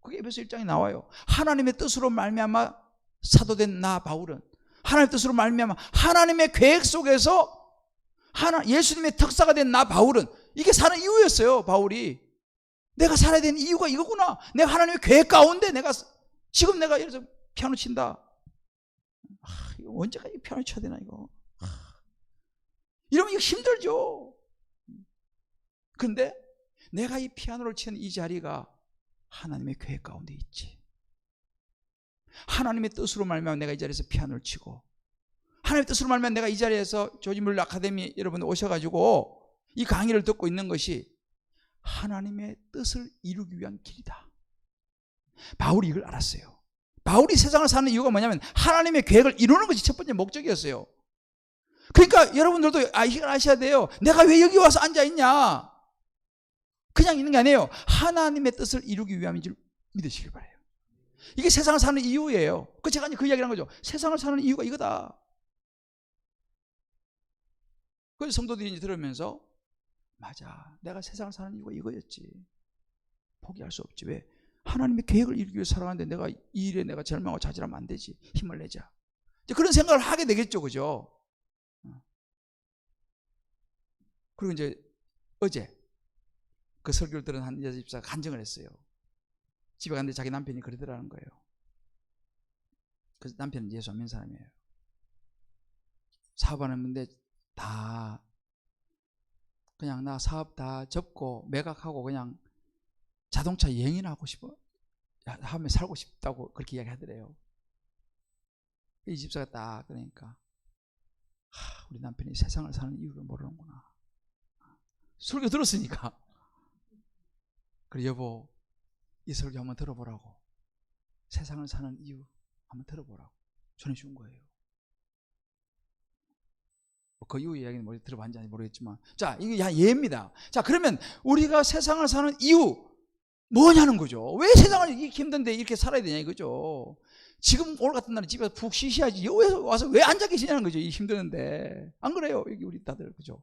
그게 에베소 1장에 나와요. 하나님의 뜻으로 말미암아 사도된 나 바울은 하나님의 뜻으로 말미암아 하나님의 계획 속에서 예수님의 특사가 된 나 바울은 이게 사는 이유였어요. 바울이 내가 살아야 되는 이유가 이거구나. 내가 하나님의 계획 가운데 지금 내가 예를 들어서 피아노 친다. 이거 언제까지 피아노 쳐야 되나 이거. 이러면 이거 힘들죠. 근데 내가 이 피아노를 치는 이 자리가 하나님의 계획 가운데 있지. 하나님의 뜻으로 말미암아 내가 이 자리에서 피아노를 치고, 하나님의 뜻으로 말미암아 내가 이 자리에서 조지물 아카데미 여러분 오셔가지고 이 강의를 듣고 있는 것이 하나님의 뜻을 이루기 위한 길이다. 바울이 이걸 알았어요. 바울이 세상을 사는 이유가 뭐냐면 하나님의 계획을 이루는 것이 첫 번째 목적이었어요. 그러니까 여러분들도 이걸 아셔야 돼요. 내가 왜 여기 와서 앉아있냐, 그냥 있는 게 아니에요. 하나님의 뜻을 이루기 위함인 줄 믿으시길 바라요. 이게 세상을 사는 이유예요. 제가 그 이야기를 한 거죠. 세상을 사는 이유가 이거다. 그래서 성도들이 이제 들으면서 맞아, 내가 세상을 사는 이유가 이거였지. 포기할 수 없지. 왜? 하나님의 계획을 이루기 위해 살아가는데 내가 이 일에 내가 절망하고 좌절하면 안 되지. 힘을 내자. 이제 그런 생각을 하게 되겠죠. 그죠? 그리고 이제 어제 그 설교를 들은 한 여자 집사가 간증을 했어요. 집에 갔는데 자기 남편이 그러더라는 거예요. 그 남편은 예수 안 믿는 사람이에요. 사업하는데 다 그냥 나 사업 다 접고 매각하고 그냥 자동차 여행이나 하고 싶어 하면 살고 싶다고 그렇게 이야기하더래요. 이 집사가 딱 그러니까 우리 남편이 세상을 사는 이유를 모르는구나. 설교 들었으니까 그래 여보 이 설교 한번 들어보라고, 세상을 사는 이유 한번 들어보라고 전해준 거예요. 그 이후 이야기는 머리 들어봤는지 모르겠지만, 자 이게 예입니다. 자 그러면 우리가 세상을 사는 이유 뭐냐는 거죠. 왜 세상을 이렇게 힘든데 이렇게 살아야 되냐 이거죠. 지금 오늘 같은 날에 집에서 푹 쉬셔야지 여기 와서 왜 앉아 계시냐는 거죠. 이 힘드는데. 안 그래요? 여기 우리 다들 그죠?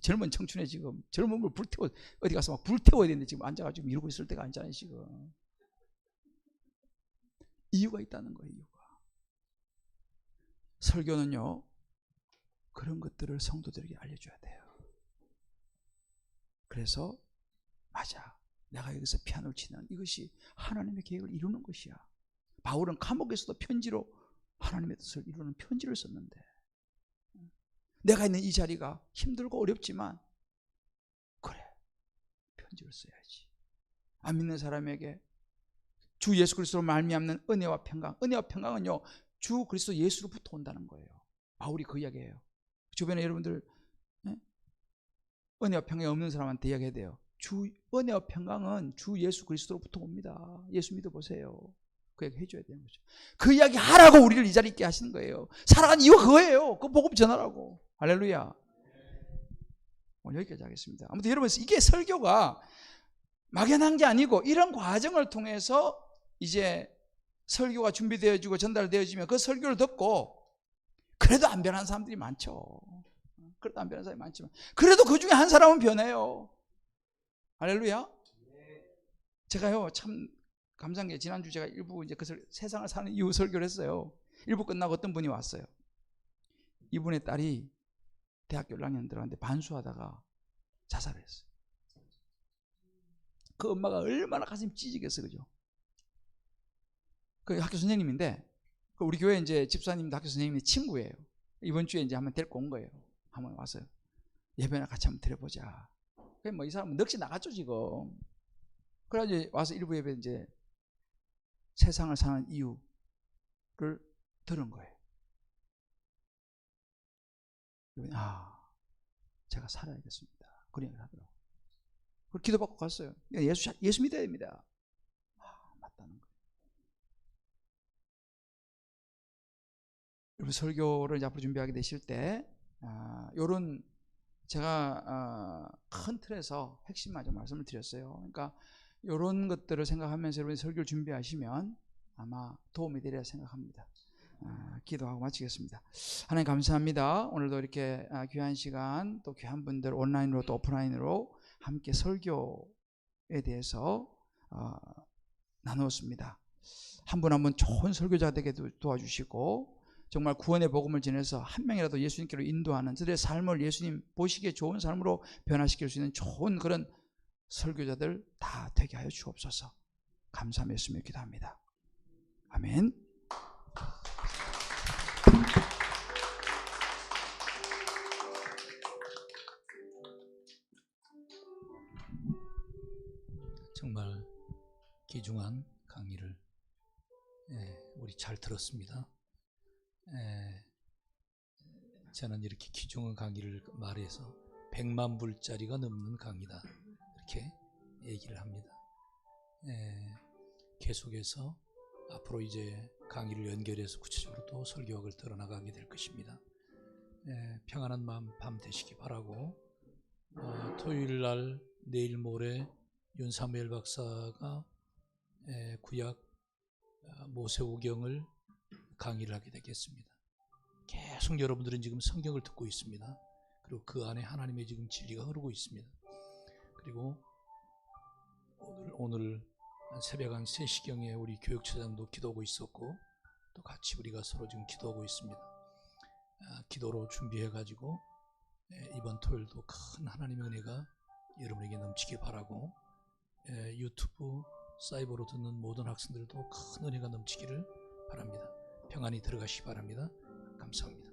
젊은 청춘에 지금 젊음을 불태워 어디 가서 막 불태워야 되는데 지금 앉아가지고 이러고 있을 때가 아니잖아요. 지금 이유가 있다는 거예요. 이유가. 설교는요 그런 것들을 성도들에게 알려줘야 돼요. 그래서 맞아, 내가 여기서 피아노를 치는 이것이 하나님의 계획을 이루는 것이야. 바울은 감옥에서도 편지로 하나님의 뜻을 이루는 편지를 썼는데, 내가 있는 이 자리가 힘들고 어렵지만 그래 편지를 써야지. 안 믿는 사람에게 주 예수 그리스도로 말미암는 은혜와 평강, 은혜와 평강은요 주 그리스도 예수로부터 온다는 거예요. 바울이 그 이야기예요. 주변에 여러분들 은혜와 평강이 없는 사람한테 이야기해야 돼요. 은혜와 평강은 주 예수 그리스도로부터 옵니다. 예수 믿어보세요. 그 이야기 해줘야 되는 거죠. 그 이야기 하라고 우리를 이 자리에 있게 하시는 거예요. 살아간 이유가 그거예요. 그 복음 전하라고. 할렐루야. 오늘 여기까지 하겠습니다. 아무튼 여러분 이게 설교가 막연한 게 아니고 이런 과정을 통해서 이제 설교가 준비되어지고 전달되어지면 그 설교를 듣고 그래도 안 변한 사람들이 많죠. 그래도 안 변한 사람이 많지만 그래도 그 중에 한 사람은 변해요. 할렐루야. 제가요 참 감사한 게 지난주 제가 일부 이제 그 세상을 사는 이유 설교를 했어요. 일부 끝나고 어떤 분이 왔어요. 이분의 딸이 대학교 1학년 들어갔는데 반수하다가 자살을 했어요. 그 엄마가 얼마나 가슴이 찢어지겠어요. 그죠? 그 학교 선생님인데 우리 교회 이제 집사님, 학교 선생님의 친구예요. 이번 주에 이제 한번 데리고 온 거예요. 한번 와서 예배나 같이 한번 드려보자. 뭐 이 사람은 넋이 나갔죠 지금. 그래가지고 와서 일부 예배 이제 세상을 사는 이유를 들은 거예요. 제가 살아야겠습니다. 그런 얘기를 하더라고요. 그걸 기도받고 갔어요. 예수 믿어야 됩니다. 맞다는 거예요. 여러분 설교를 이제 앞으로 준비하게 되실 때 요런 제가 큰 틀에서 핵심만 좀 말씀을 드렸어요. 그러니까 이런 것들을 생각하면서 여러분이 설교를 준비하시면 아마 도움이 되리라 생각합니다. 기도하고 마치겠습니다. 하나님 감사합니다. 오늘도 이렇게 귀한 시간, 또 귀한 분들 온라인으로 또 오프라인으로 함께 설교에 대해서 나누었습니다. 한 분 한 분 좋은 설교자 되게 도와주시고 정말 구원의 복음을 전해서 한 명이라도 예수님께로 인도하는 저들의 삶을 예수님 보시기에 좋은 삶으로 변화시킬 수 있는 좋은 그런 설교자들 다 되게 하여 주옵소서. 감사하며 예수님을 기도합니다. 아멘. 정말 귀중한 강의를 우리 잘 들었습니다. 저는 이렇게 귀중한 강의를 말해서 100만 불짜리가 넘는 강의다 이렇게 얘기를 합니다. 계속해서 앞으로 이제 강의를 연결해서 구체적으로 또 설교학을 드러나가게 될 것입니다. 평안한 밤 되시기 바라고 토요일 날 내일 모레 윤사무엘 박사가 구약 모세오경을 강의를 하게 되겠습니다. 계속 여러분들은 지금 성경을 듣고 있습니다. 그리고 그 안에 하나님의 지금 진리가 흐르고 있습니다. 그리고 오늘 새벽 한 3시경에 우리 교육처장도 기도하고 있었고 또 같이 우리가 서로 지금 기도하고 있습니다. 기도로 준비해가지고 이번 토요일도 큰 하나님의 은혜가 여러분에게 넘치길 바라고 유튜브 사이버로 듣는 모든 학생들도 큰 은혜가 넘치기를 바랍니다. 평안히 들어가시기 바랍니다. 감사합니다.